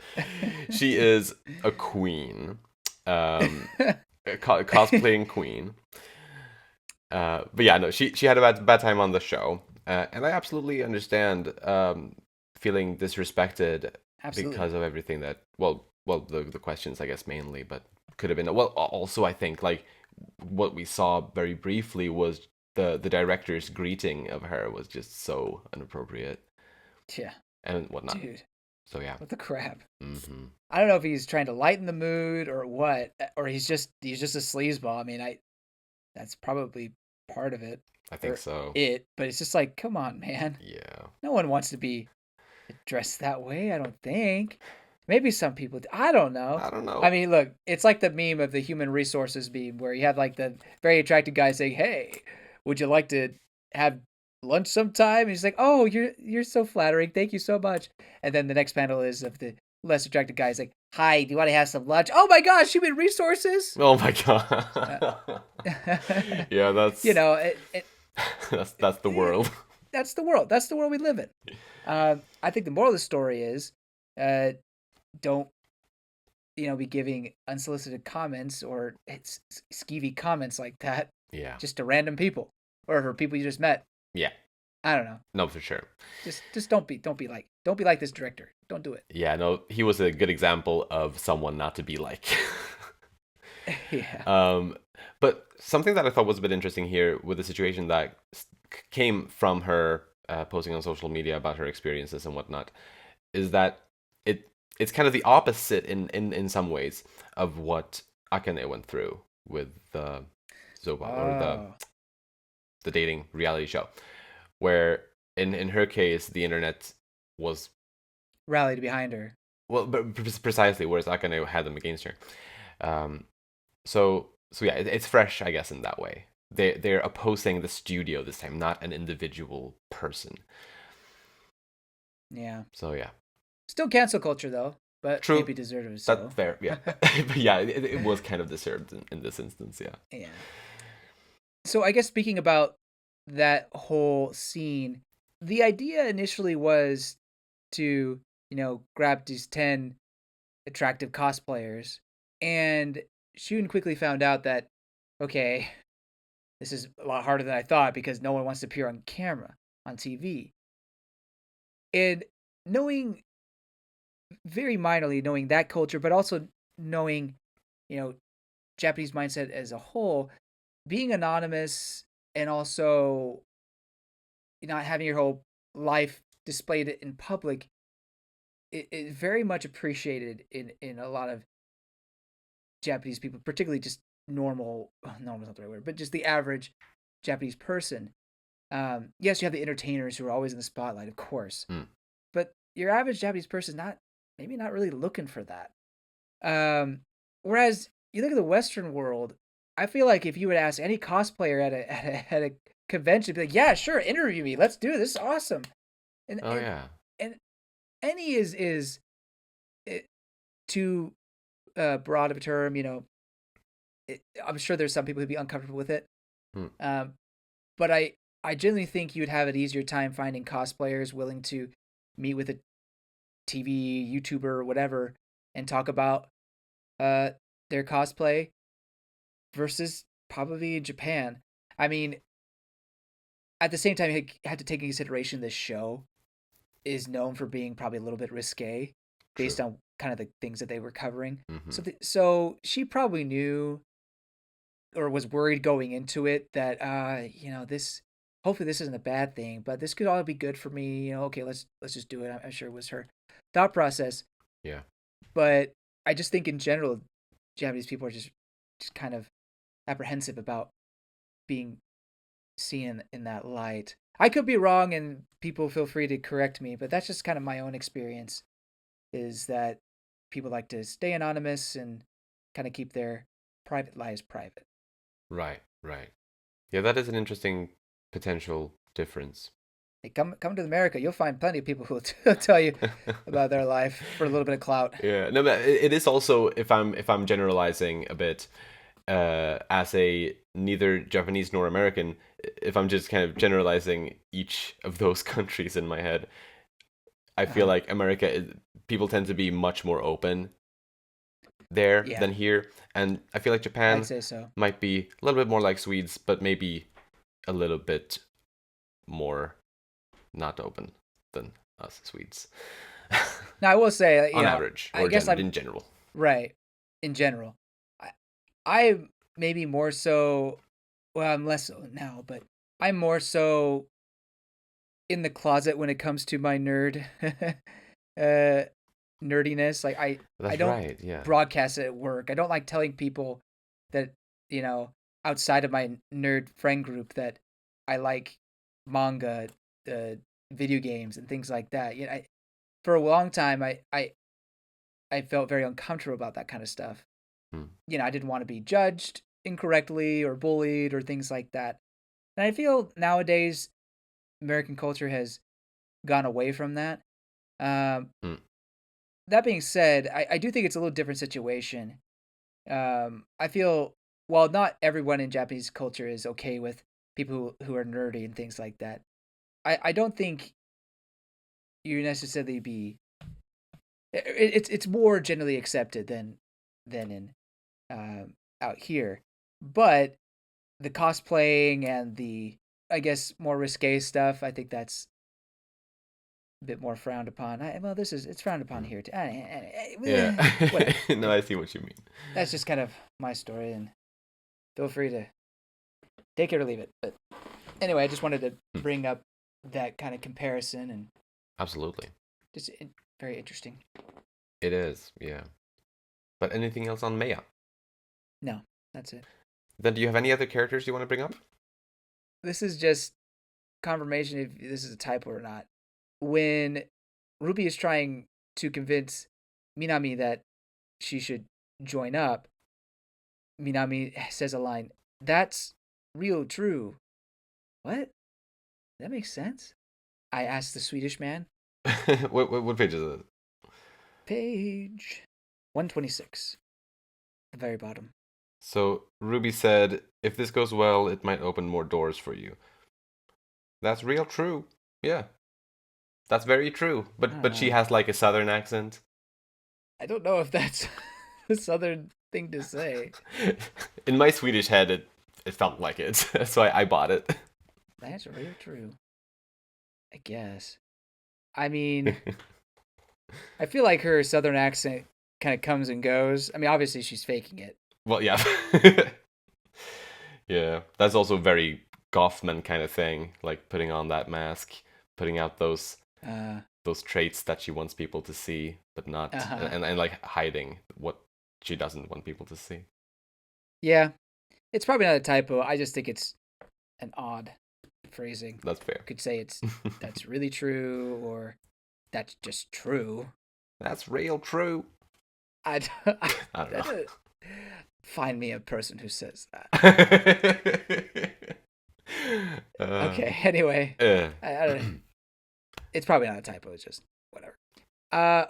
Speaker 1: She is a queen, cosplaying queen. But yeah, no, she had a bad time on the show, and I absolutely understand feeling disrespected
Speaker 2: Absolutely.
Speaker 1: because of everything that the questions, I guess, mainly, but could have been, well, also I think like what we saw very briefly was the director's greeting of her was just so inappropriate
Speaker 2: Yeah,
Speaker 1: and whatnot.
Speaker 2: dude.
Speaker 1: So yeah.
Speaker 2: What the crap?
Speaker 1: Hmm.
Speaker 2: I don't know if he's trying to lighten the mood or what, or he's just a sleazeball. I mean, that's probably part of it,
Speaker 1: I think
Speaker 2: or
Speaker 1: so.
Speaker 2: but it's just like, come on, man.
Speaker 1: Yeah.
Speaker 2: No one wants to be dressed that way. I don't think. Maybe some people. I don't know.
Speaker 1: I don't
Speaker 2: I
Speaker 1: know.
Speaker 2: mean, look, it's like the meme of the human resources meme where you have like the very attractive guy saying, "Hey, would you like to have lunch sometime?" And he's like, "Oh, you're so flattering. Thank you so much." And then the next panel is of the less attractive guy. He's like, "Hi, do you want to have some lunch?" Oh my gosh, human resources.
Speaker 1: Oh my
Speaker 2: Uh,
Speaker 1: god. Yeah,
Speaker 2: you know, it,
Speaker 1: that's the
Speaker 2: it,
Speaker 1: world.
Speaker 2: that's the world. That's the world we live in. I think the moral of the story is, uh, don't be giving unsolicited comments or it's skeevy comments like that
Speaker 1: Yeah.
Speaker 2: just to random people or for people you just met.
Speaker 1: Yeah.
Speaker 2: I don't know.
Speaker 1: No, for sure.
Speaker 2: Just don't be like this director. Don't do it.
Speaker 1: Yeah, no, he was a good example of someone not to be like.
Speaker 2: Yeah.
Speaker 1: um, but something that I thought was a bit interesting here with the situation that came from her posting on social media about her experiences and whatnot is that it's kind of the opposite in some ways of what Akane went through with the Zoba or
Speaker 2: Oh,
Speaker 1: the dating reality show, where in her case the internet was,
Speaker 2: rallied behind her.
Speaker 1: well, but precisely, whereas Akane had them against her. Um, so yeah, it's fresh, I guess, in that way. They're opposing the studio this time, not an individual person.
Speaker 2: Yeah.
Speaker 1: So yeah.
Speaker 2: Still cancel culture though. but
Speaker 1: True.
Speaker 2: maybe deserved
Speaker 1: That's
Speaker 2: so.
Speaker 1: fair. Yeah. But yeah, it was kind of deserved in this instance. Yeah.
Speaker 2: Yeah. So I guess speaking about that whole scene, the idea initially was to, grab these 10 attractive cosplayers, and Shun quickly found out that, okay, this is a lot harder than I thought because no one wants to appear on camera, on TV. And knowing, very minorly, knowing that culture, but also knowing, you know, Japanese mindset as a whole, being anonymous and also not having your whole life displayed in public is very much appreciated in a lot of Japanese people, particularly just normal. Normal is not the right word, but just the average Japanese person. Yes, you have the entertainers who are always in the spotlight, of course,
Speaker 1: Mm.
Speaker 2: but your average Japanese person not really looking for that. Whereas you look at the Western world, I feel like if you would ask any cosplayer at a convention, be like, "Yeah, sure, interview me. Let's do it. This is awesome." And
Speaker 1: Oh
Speaker 2: and
Speaker 1: yeah.
Speaker 2: and any is it, too broad of a term. I'm sure there's some people who'd be uncomfortable with it.
Speaker 1: Mm.
Speaker 2: Um, but I genuinely think you'd have an easier time finding cosplayers willing to meet with a TV YouTuber or whatever and talk about uh their cosplay versus probably in Japan. I mean, at the same time, you had to take into consideration this show is known for being probably a little bit risque
Speaker 1: True.
Speaker 2: based on kind of the things that they were covering.
Speaker 1: Mm-hmm.
Speaker 2: So she probably knew or was worried going into it that this hopefully this isn't a bad thing, but this could all be good for me. Okay, let's just do it. I'm sure it was her thought process,
Speaker 1: Yeah.
Speaker 2: but I just think in general, Japanese people are just kind of apprehensive about being seen in that light. I could be wrong, and people feel free to correct me, but that's just kind of my own experience. Is that people like to stay anonymous and kind of keep their private lives private.
Speaker 1: Right. Right. Yeah, that is an interesting potential difference.
Speaker 2: Hey, come to America, you'll find plenty of people who will tell you about their life for a little bit of clout.
Speaker 1: Yeah, no, but it is also if I'm generalizing a bit, as a neither Japanese nor American, if I'm just kind of generalizing each of those countries in my head, I feel
Speaker 2: Uh-huh.
Speaker 1: like people tend to be much more open there
Speaker 2: Yeah,
Speaker 1: than here, and I feel like
Speaker 2: I'd
Speaker 1: Japan
Speaker 2: say so.
Speaker 1: might be a little bit more like Swedes, but maybe a little bit more not open than us Swedes,
Speaker 2: Now I will say,
Speaker 1: on average
Speaker 2: I
Speaker 1: or
Speaker 2: guess I'm
Speaker 1: in general.
Speaker 2: right in general. I, I maybe more so. Well, I'm less so now, but I'm more so in the closet when it comes to my uh, nerdiness. Like I
Speaker 1: That's
Speaker 2: don't
Speaker 1: right. Yeah.
Speaker 2: broadcast it at work. I don't like telling people that you know outside of my nerd friend group that I like manga, uh, video games, and things like that. For a long time, I felt very uncomfortable about that kind of stuff.
Speaker 1: Hmm.
Speaker 2: I didn't want to be judged incorrectly or bullied or things like that. And I feel nowadays American culture has gone away from that. Um,
Speaker 1: Hmm.
Speaker 2: that being said, I do think it's a little different situation. I feel while not everyone in Japanese culture is okay with people who are nerdy and things like that, I don't think you necessarily be. It's more generally accepted than in out here, but the cosplaying and the I guess more risque stuff, I think that's a bit more frowned upon. Well, it's frowned upon
Speaker 1: Hmm.
Speaker 2: here too.
Speaker 1: Yeah.
Speaker 2: Whatever.
Speaker 1: No, I see what you mean.
Speaker 2: That's just kind of my story, and feel free to take it or leave it. But anyway, I just wanted to
Speaker 1: Hmm.
Speaker 2: bring up that kind of comparison and
Speaker 1: Absolutely.
Speaker 2: just very interesting.
Speaker 1: It is. Yeah. But anything else on Maya?
Speaker 2: No, that's it.
Speaker 1: Then do you have any other characters you want to bring up?
Speaker 2: This is just confirmation if this is a typo or not. When Ruby is trying to convince Minami that she should join up, Minami says a line, "That's real true." What? That makes sense? I asked the Swedish man.
Speaker 1: What page is it?
Speaker 2: Page 126, the very bottom.
Speaker 1: So Ruby said, if this goes well, it might open more doors for you. That's real true. Yeah, that's very true.
Speaker 2: I
Speaker 1: But
Speaker 2: don't
Speaker 1: she
Speaker 2: know.
Speaker 1: has like a southern accent.
Speaker 2: I don't know if that's a southern thing to say.
Speaker 1: In my Swedish head, it felt like it, so I bought it.
Speaker 2: That's real true. I guess. I mean, I feel like her southern accent kind of comes and goes. I mean, obviously she's faking it.
Speaker 1: Well, yeah. Yeah, that's also very Goffman kind of thing, like putting on that mask, putting out
Speaker 2: Uh,
Speaker 1: those traits that she wants people to see, but not,
Speaker 2: uh-huh.
Speaker 1: and like hiding what she doesn't want people to see.
Speaker 2: Yeah, it's probably not a typo. I just think it's an odd phrasing.
Speaker 1: That's fair.
Speaker 2: You could say it's that's really true or that's just true.
Speaker 1: That's real true.
Speaker 2: I,
Speaker 1: I don't know.
Speaker 2: find me a person who says that.
Speaker 1: uh,
Speaker 2: Okay. Anyway,
Speaker 1: uh.
Speaker 2: I don't know. It's probably not a typo. It's just whatever.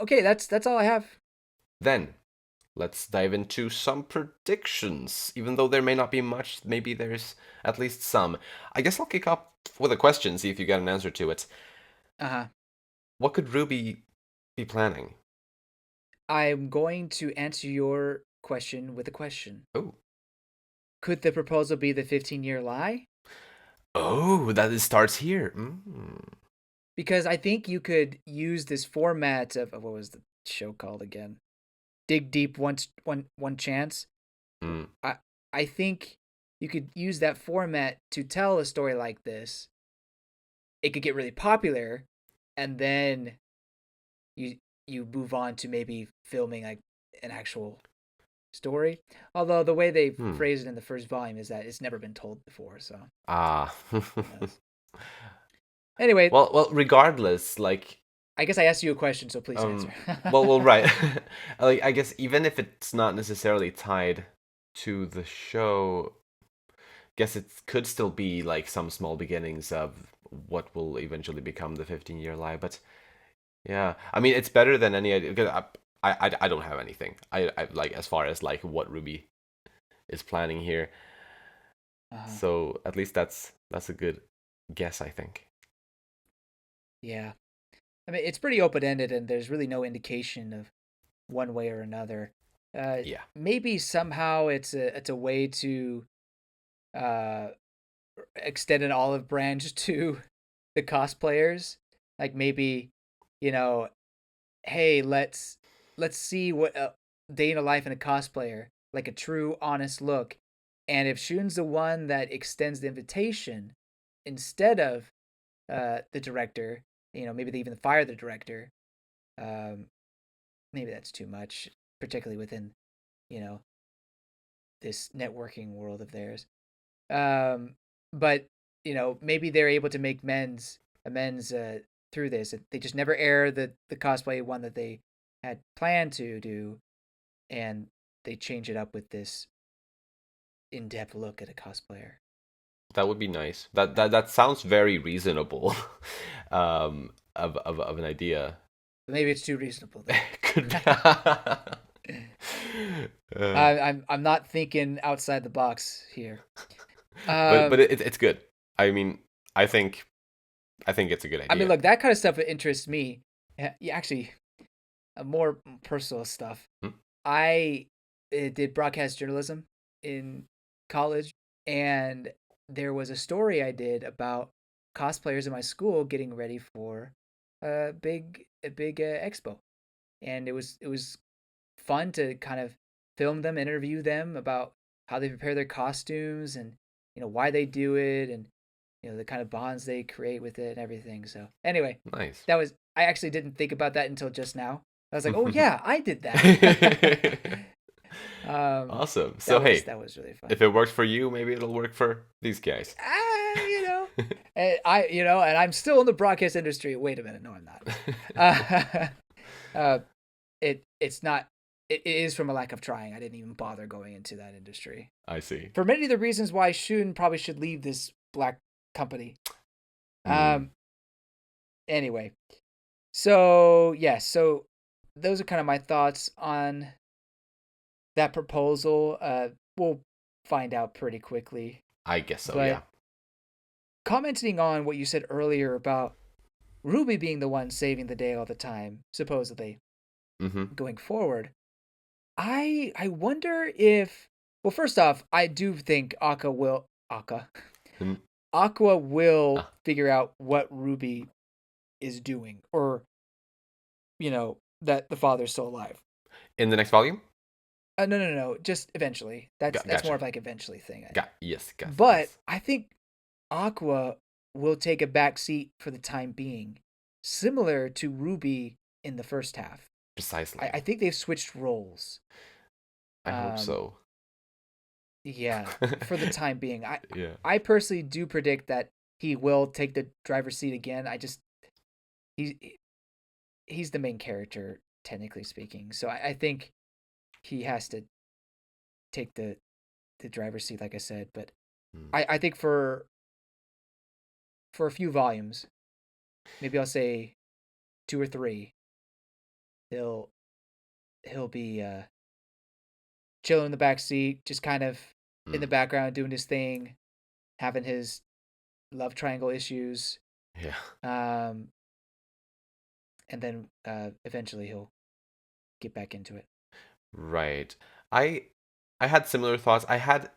Speaker 2: Okay. That's all I have.
Speaker 1: Then let's dive into some predictions. Even though there may not be much, maybe there's at least some. I guess I'll kick off with a question, see if you got an answer to it.
Speaker 2: Uh huh.
Speaker 1: What could Ruby be planning?
Speaker 2: I'm going to answer your question with a question.
Speaker 1: Oh.
Speaker 2: Could the proposal be the 15-year lie?
Speaker 1: Oh, that it starts here. Mm.
Speaker 2: Because I think you could use this format of what was the show called again? Dig deep one chance.
Speaker 1: Mm.
Speaker 2: I I think you could use that format to tell a story like this. It could get really popular, and then you you move on to maybe filming like an actual story. Although the way they
Speaker 1: Hmm.
Speaker 2: phrase it in the first volume is that it's never been told before, so
Speaker 1: Ah.
Speaker 2: who knows. Anyway,
Speaker 1: Well, regardless, like,
Speaker 2: I guess I asked you a question, so please answer.
Speaker 1: um, well, right. Like, I guess even if it's not necessarily tied to the show, guess it could still be like some small beginnings of what will eventually become the 15-year lie. But yeah, I mean, it's better than any idea because I don't have anything. I like as far as like what Ruby is planning here.
Speaker 2: Uh-huh.
Speaker 1: So at least that's a good guess, I think.
Speaker 2: Yeah. I mean, it's pretty open ended, and there's really no indication of one way or another.
Speaker 1: Yeah,
Speaker 2: Maybe somehow it's a way to uh, extend an olive branch to the cosplayers. Like maybe, you know, hey, let's see what a day in a life in a cosplayer, like a true honest look. And if Shun's the one that extends the invitation instead of the director, maybe they even fire the director. Um, Maybe that's too much, particularly within you know this networking world of theirs. Um, but maybe they're able to make amends through this. They just never air the cosplay one that they had planned to do, and they change it up with this in depth look at a cosplayer.
Speaker 1: that would be nice. That sounds very reasonable. Of an idea.
Speaker 2: But maybe it's too reasonable then.
Speaker 1: Could be.
Speaker 2: I'm not thinking outside the box here.
Speaker 1: But
Speaker 2: Um,
Speaker 1: it's good. I mean, I think I think it's a good
Speaker 2: I mean,
Speaker 1: idea.
Speaker 2: look, that kind of stuff interests me. Yeah, actually, more personal stuff.
Speaker 1: Hmm?
Speaker 2: I did broadcast journalism in college, and there was a story I did about cosplayers in my school getting ready for a big expo, and it was fun to kind of film them, interview them about how they prepare their costumes and why they do it and the kind of bonds they create with it and everything. So anyway,
Speaker 1: Nice.
Speaker 2: that was I actually didn't think about that until just now. I was like, oh yeah, I did that. um,
Speaker 1: Awesome. So
Speaker 2: that was
Speaker 1: hey,
Speaker 2: that was really fun.
Speaker 1: if it works for you, maybe it'll work for these guys.
Speaker 2: You know, and and I'm still in the broadcast industry. Wait a minute, no, I'm not. Uh, it's not. It is from a lack of trying. I didn't even bother going into that industry
Speaker 1: I see.
Speaker 2: for many of the reasons why Shun probably should leave this black company.
Speaker 1: Hmm.
Speaker 2: Um. Anyway, so yeah, so those are kind of my thoughts on that proposal. We'll find out pretty quickly.
Speaker 1: I guess so, yeah.
Speaker 2: But commenting on what you said earlier about Ruby being the one saving the day all the time, supposedly
Speaker 1: Mm-hmm.
Speaker 2: going forward, I wonder if, well, first off, I do think Aka
Speaker 1: Mm.
Speaker 2: Aqua will
Speaker 1: Ah,
Speaker 2: figure out what Ruby is doing, or that the father's still alive.
Speaker 1: in the next volume?
Speaker 2: No, just eventually. That's more
Speaker 1: Gotcha.
Speaker 2: of like eventually thing.
Speaker 1: Yes,
Speaker 2: But
Speaker 1: yes.
Speaker 2: I think Aqua will take a back seat for the time being, similar to Ruby in the first half.
Speaker 1: Precisely.
Speaker 2: I think they've switched roles.
Speaker 1: I hope
Speaker 2: Um,
Speaker 1: so.
Speaker 2: yeah, for the time being.
Speaker 1: Yeah.
Speaker 2: I personally do predict that he will take the driver's seat again. He he's the main character, technically speaking. So I think he has to take the driver's seat, like I said. But
Speaker 1: Mm.
Speaker 2: I think for a few volumes, maybe I'll say two or three, he'll he'll be chilling in the back seat, just kind of in the
Speaker 1: Mm.
Speaker 2: background doing his thing, having his love triangle issues.
Speaker 1: Yeah.
Speaker 2: Um, and then eventually he'll get back into it.
Speaker 1: Right. I I had similar thoughts. I had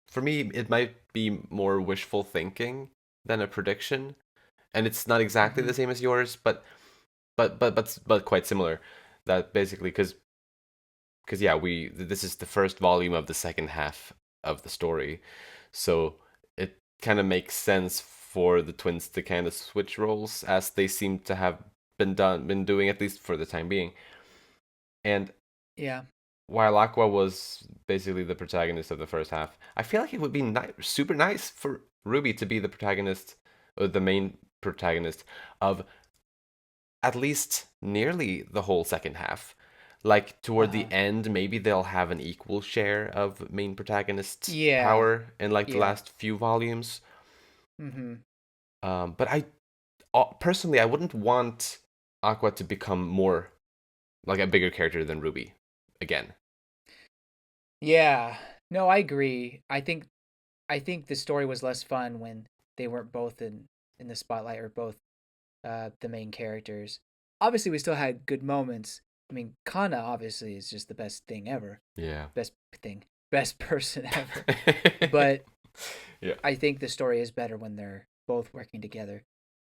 Speaker 1: for me it might be more wishful thinking than a prediction, and it's not exactly
Speaker 2: Mm-hmm.
Speaker 1: the same as yours, but quite similar. That basically because yeah, we this is the first volume of the second half of the story, so it kind of makes sense for the twins to kind of switch roles as they seem to have been doing at least for the time being. And
Speaker 2: Yeah.
Speaker 1: while Aqua was basically the protagonist of the first half, I feel like it would be super nice for Ruby to be the protagonist, or the main protagonist of at least nearly the whole second half. Like
Speaker 2: Uh
Speaker 1: toward
Speaker 2: huh.
Speaker 1: the end, maybe they'll have an equal share of main protagonist
Speaker 2: Yeah.
Speaker 1: power in like the
Speaker 2: Yeah.
Speaker 1: last few volumes.
Speaker 2: Mm-hmm.
Speaker 1: But I personally, I wouldn't want Aqua to become more like a bigger character than Ruby again.
Speaker 2: Yeah. No, I agree. I think the story was less fun when they weren't both in the spotlight, or both the main characters. Obviously, we still had good moments. I mean, Kana obviously is just the best thing ever,
Speaker 1: Yeah.
Speaker 2: best thing, best person ever. But
Speaker 1: Yeah.
Speaker 2: I think the story is better when they're both working together,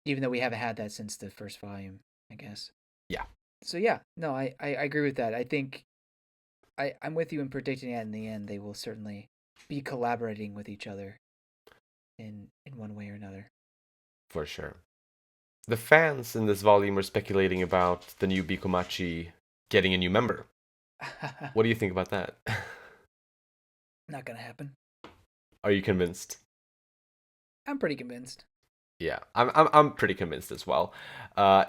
Speaker 2: even though we haven't had that since the first volume, I guess.
Speaker 1: Yeah.
Speaker 2: So yeah, no, I agree with that. I think I'm with you in predicting that in the end they will certainly be collaborating with each other in one way or another.
Speaker 1: For sure. The fans in this volume are speculating about the new Bikomachi getting a new member. What do you think about that?
Speaker 2: Not gonna happen.
Speaker 1: Are you convinced?
Speaker 2: I'm pretty convinced.
Speaker 1: Yeah, I'm pretty convinced as well.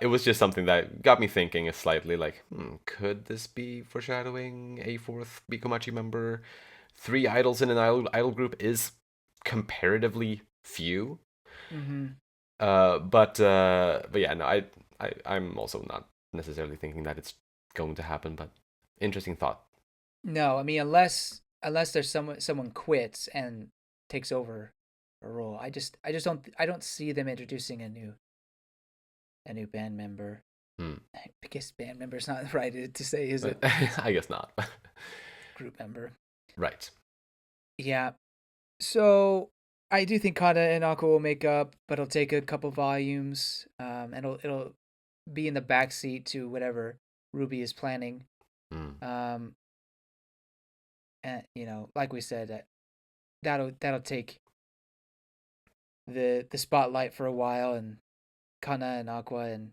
Speaker 1: It was just something that got me thinking slightly, like, could this be foreshadowing a fourth Bikomachi member? Three idols in an idol group is comparatively few.
Speaker 2: Mm-hmm.
Speaker 1: But yeah, no, I'm also not necessarily thinking that it's going to happen, but interesting thought.
Speaker 2: No, I mean unless there's someone quits and takes over a role. I just don't see them introducing a new band member.
Speaker 1: Hmm.
Speaker 2: I guess band member is not right to say, is it?
Speaker 1: I guess not.
Speaker 2: Group member.
Speaker 1: Right.
Speaker 2: Yeah. So I do think Kana and Aqua will make up, but it'll take a couple volumes. And it'll be in the backseat to whatever Ruby is planning.
Speaker 1: Hmm.
Speaker 2: Um, and like we said, that'll take the spotlight for a while, and Kana and Aqua and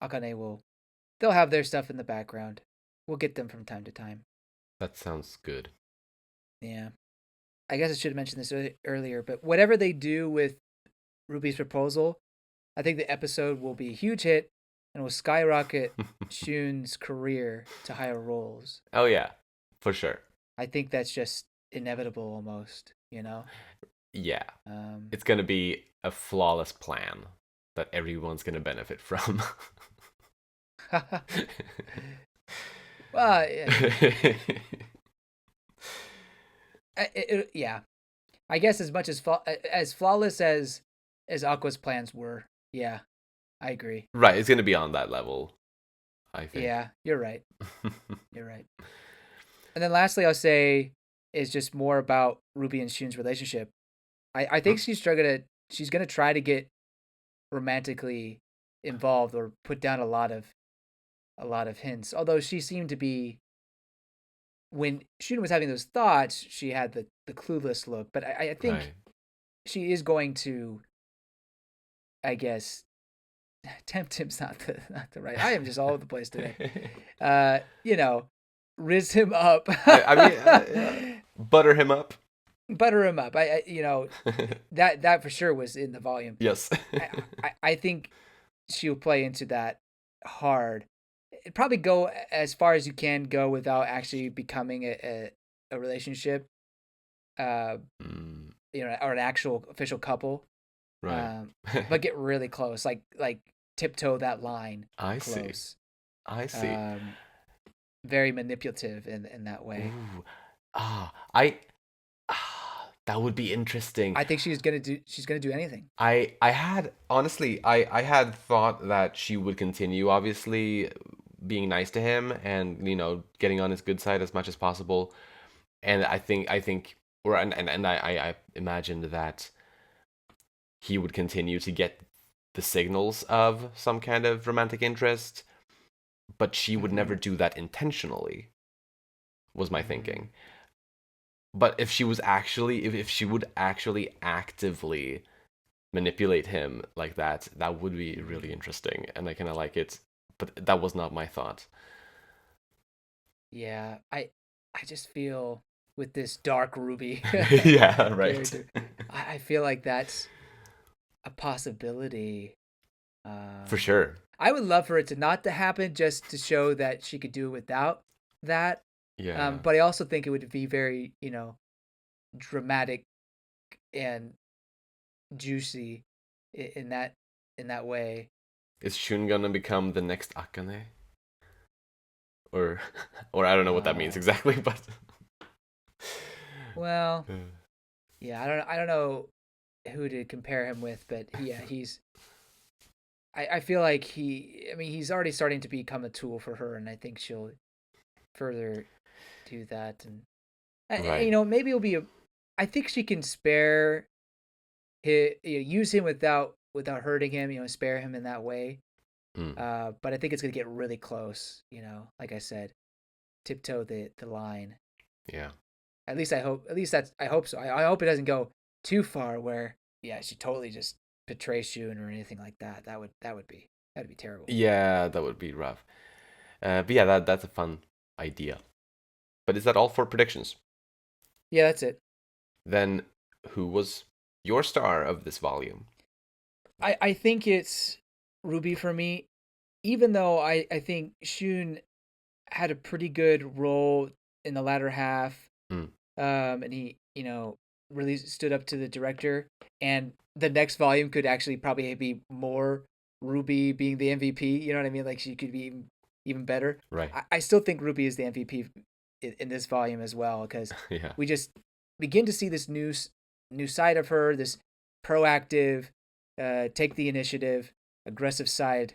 Speaker 2: Akane they'll have their stuff in the background. We'll get them from time to time.
Speaker 1: That sounds good.
Speaker 2: Yeah. I guess I should have mentioned this earlier, but whatever they do with Ruby's proposal, I think the episode will be a huge hit and will skyrocket Shun's career to higher roles.
Speaker 1: Oh yeah, for sure.
Speaker 2: I think that's just inevitable almost.
Speaker 1: Yeah,
Speaker 2: Um,
Speaker 1: it's gonna be a flawless plan that everyone's gonna benefit from.
Speaker 2: Well, I mean, yeah. I guess as much as flawless as Aqua's plans were, yeah, I agree.
Speaker 1: Right, it's gonna be on that level, I think.
Speaker 2: Yeah, you're right. You're right. And then lastly, I'll say is just more about Ruby and Shun's relationship. I think she's gonna try to get romantically involved or put down a lot of hints. Although she seemed to be when Shun was having those thoughts, she had the clueless look. But I think
Speaker 1: Right.
Speaker 2: she is going to, I guess, tempt him's not the right. I am just all over the place today. You know, riz him up,
Speaker 1: I mean, yeah. Butter him up.
Speaker 2: butter him up. You know, that for sure was in the volume.
Speaker 1: Yes.
Speaker 2: I think she'll play into that hard. It'd probably go as far as you can go without actually becoming a relationship, uh,
Speaker 1: Mm,
Speaker 2: you know, or an actual official couple.
Speaker 1: right.
Speaker 2: Um, but get really close, like tiptoe that line
Speaker 1: I see.
Speaker 2: close.
Speaker 1: I see.
Speaker 2: Um, very manipulative in that way.
Speaker 1: Ooh. I that would be interesting.
Speaker 2: I think she's gonna do anything.
Speaker 1: I had honestly I had thought that she would continue obviously being nice to him and getting on his good side as much as possible. And I think or and I imagined that he would continue to get the signals of some kind of romantic interest, but she would never
Speaker 2: Mm-hmm.
Speaker 1: do that intentionally, was my
Speaker 2: Mm-hmm.
Speaker 1: thinking. But if she was actually if she would actually actively manipulate him like that, that would be really
Speaker 2: Mm-hmm.
Speaker 1: interesting, and I kind of like it. But that was not my thought.
Speaker 2: Yeah, I just feel with this dark Ruby
Speaker 1: Yeah, right.
Speaker 2: character, I feel like that's a possibility.
Speaker 1: For
Speaker 2: Um,
Speaker 1: sure.
Speaker 2: I would love for it to not to happen, just to show that she could do it without that.
Speaker 1: Yeah.
Speaker 2: But I also think it would be very, dramatic and juicy in that way.
Speaker 1: Is Shun gonna become the next Akane? Or or I don't know what that means
Speaker 2: Uh,
Speaker 1: exactly, but
Speaker 2: well, yeah, I don't know who to compare him with, but yeah, I feel like I mean, he's already starting to become a tool for her, and I think she'll further do that. And
Speaker 1: right.
Speaker 2: maybe it'll be I think she can spare use him without hurting him. Spare him in that way.
Speaker 1: Mm,
Speaker 2: But I think it's gonna get really close. Like I said, tiptoe the line.
Speaker 1: yeah.
Speaker 2: At least I hope. At least I hope so. I hope it doesn't go too far where yeah she totally just betrays you or anything like that. That'd be terrible.
Speaker 1: Yeah, that would be rough. But yeah, that's a fun idea. But is that all for predictions?
Speaker 2: Yeah, that's it.
Speaker 1: Then who was your star of this volume?
Speaker 2: I think it's Ruby for me. Even though I think Shun had a pretty good role in the latter half,
Speaker 1: Mm,
Speaker 2: and he really stood up to the director. And the next volume could actually probably be more Ruby being the MVP. You know what I mean? Like she could be even better.
Speaker 1: right.
Speaker 2: I still think Ruby is the MVP in this volume as well because
Speaker 1: Yeah.
Speaker 2: we just begin to see this new side of her, this proactive, take the initiative, aggressive side,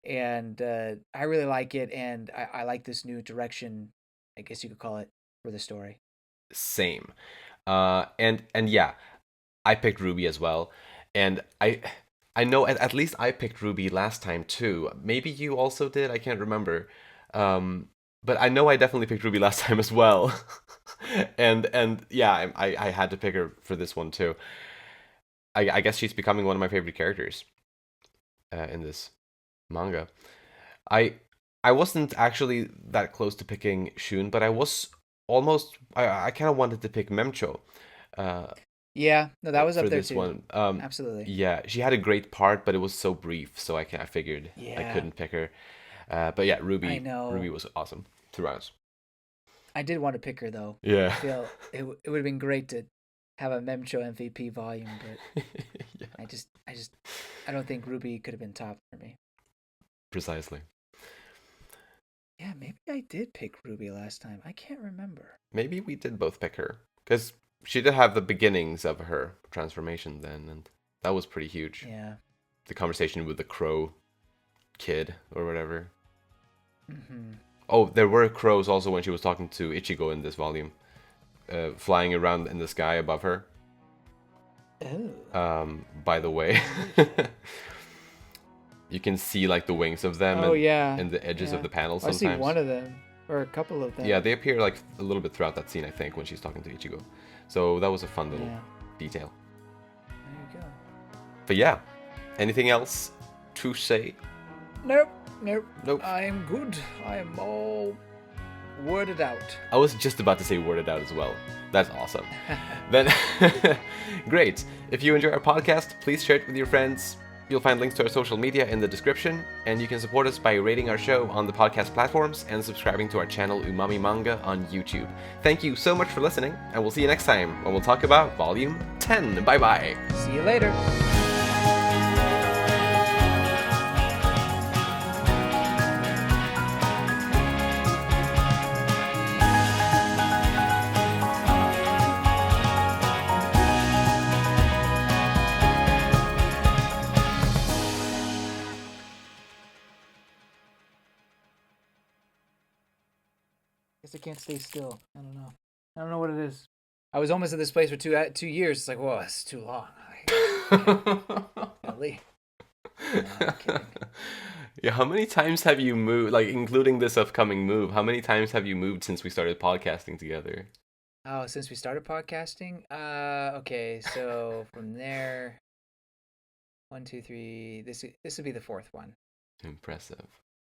Speaker 2: and I really like it, and I like this new direction, I guess you could call it, for the story.
Speaker 1: Same. And yeah, I picked Ruby as well, and I know at least I picked Ruby last time too. Maybe you also did. I can't remember. But I know I definitely picked Ruby last time as well. And yeah, I had to pick her for this one too. I guess she's becoming one of my favorite characters in this manga. I I wasn't actually that close to picking Shun, but I was almost. I kind of wanted to pick Mem-cho. Uh,
Speaker 2: Yeah, no, that was
Speaker 1: for
Speaker 2: up there
Speaker 1: this
Speaker 2: too.
Speaker 1: one.
Speaker 2: Absolutely.
Speaker 1: Yeah, she had a great part, but it was so brief, so I figured I
Speaker 2: Yeah,
Speaker 1: couldn't pick her. But yeah,
Speaker 2: I
Speaker 1: Ruby
Speaker 2: know.
Speaker 1: was awesome throughout.
Speaker 2: I did want to pick her though. I
Speaker 1: Yeah.
Speaker 2: feel it would have been great to have a Mem-cho MVP volume, but
Speaker 1: Yeah,
Speaker 2: I just I don't think Ruby could have been top for me.
Speaker 1: precisely.
Speaker 2: Yeah, maybe I did pick Ruby last time. I can't remember.
Speaker 1: Maybe we did both pick her because she did have the beginnings of her transformation then, and that was pretty huge.
Speaker 2: Yeah.
Speaker 1: The conversation with the crow kid or whatever.
Speaker 2: Mm-hmm.
Speaker 1: Oh, there were crows also when she was talking to Ichigo in this volume, flying around in the sky above her.
Speaker 2: Oh.
Speaker 1: By the way, you can see like the wings of them
Speaker 2: Oh yeah.
Speaker 1: and the edges of
Speaker 2: Yeah.
Speaker 1: the panel
Speaker 2: I see
Speaker 1: sometimes.
Speaker 2: one of them or a couple of them.
Speaker 1: Yeah, they appear like a little bit throughout that scene, I think, when she's talking to Ichigo. So that was a fun little
Speaker 2: Yeah.
Speaker 1: detail.
Speaker 2: There you go.
Speaker 1: But yeah, anything else to say?
Speaker 2: Nope. Nope.
Speaker 1: Nope.
Speaker 2: I'm good. I am all worded out.
Speaker 1: I was just about to say worded out as well. That's awesome. Then, great. If you enjoy our podcast, please share it with your friends. You'll find links to our social media in the description, and you can support us by rating our show on the podcast platforms and subscribing to our channel Umami Manga on YouTube. Thank you so much for listening, and we'll see you next time when we'll talk about Volume 10. Bye bye.
Speaker 2: See you later. Guess I can't stay still. I don't know. I don't know what it is. I was almost in this place for 2 years. It's like, whoa, it's too long. Golly. No, I'm kidding.
Speaker 1: Yeah, how many times have you moved, like including this upcoming move, how many times have you moved since we started podcasting together?
Speaker 2: Oh, since we started podcasting? Okay, so from there, 1, 2, 3. This would be the fourth one.
Speaker 1: Impressive.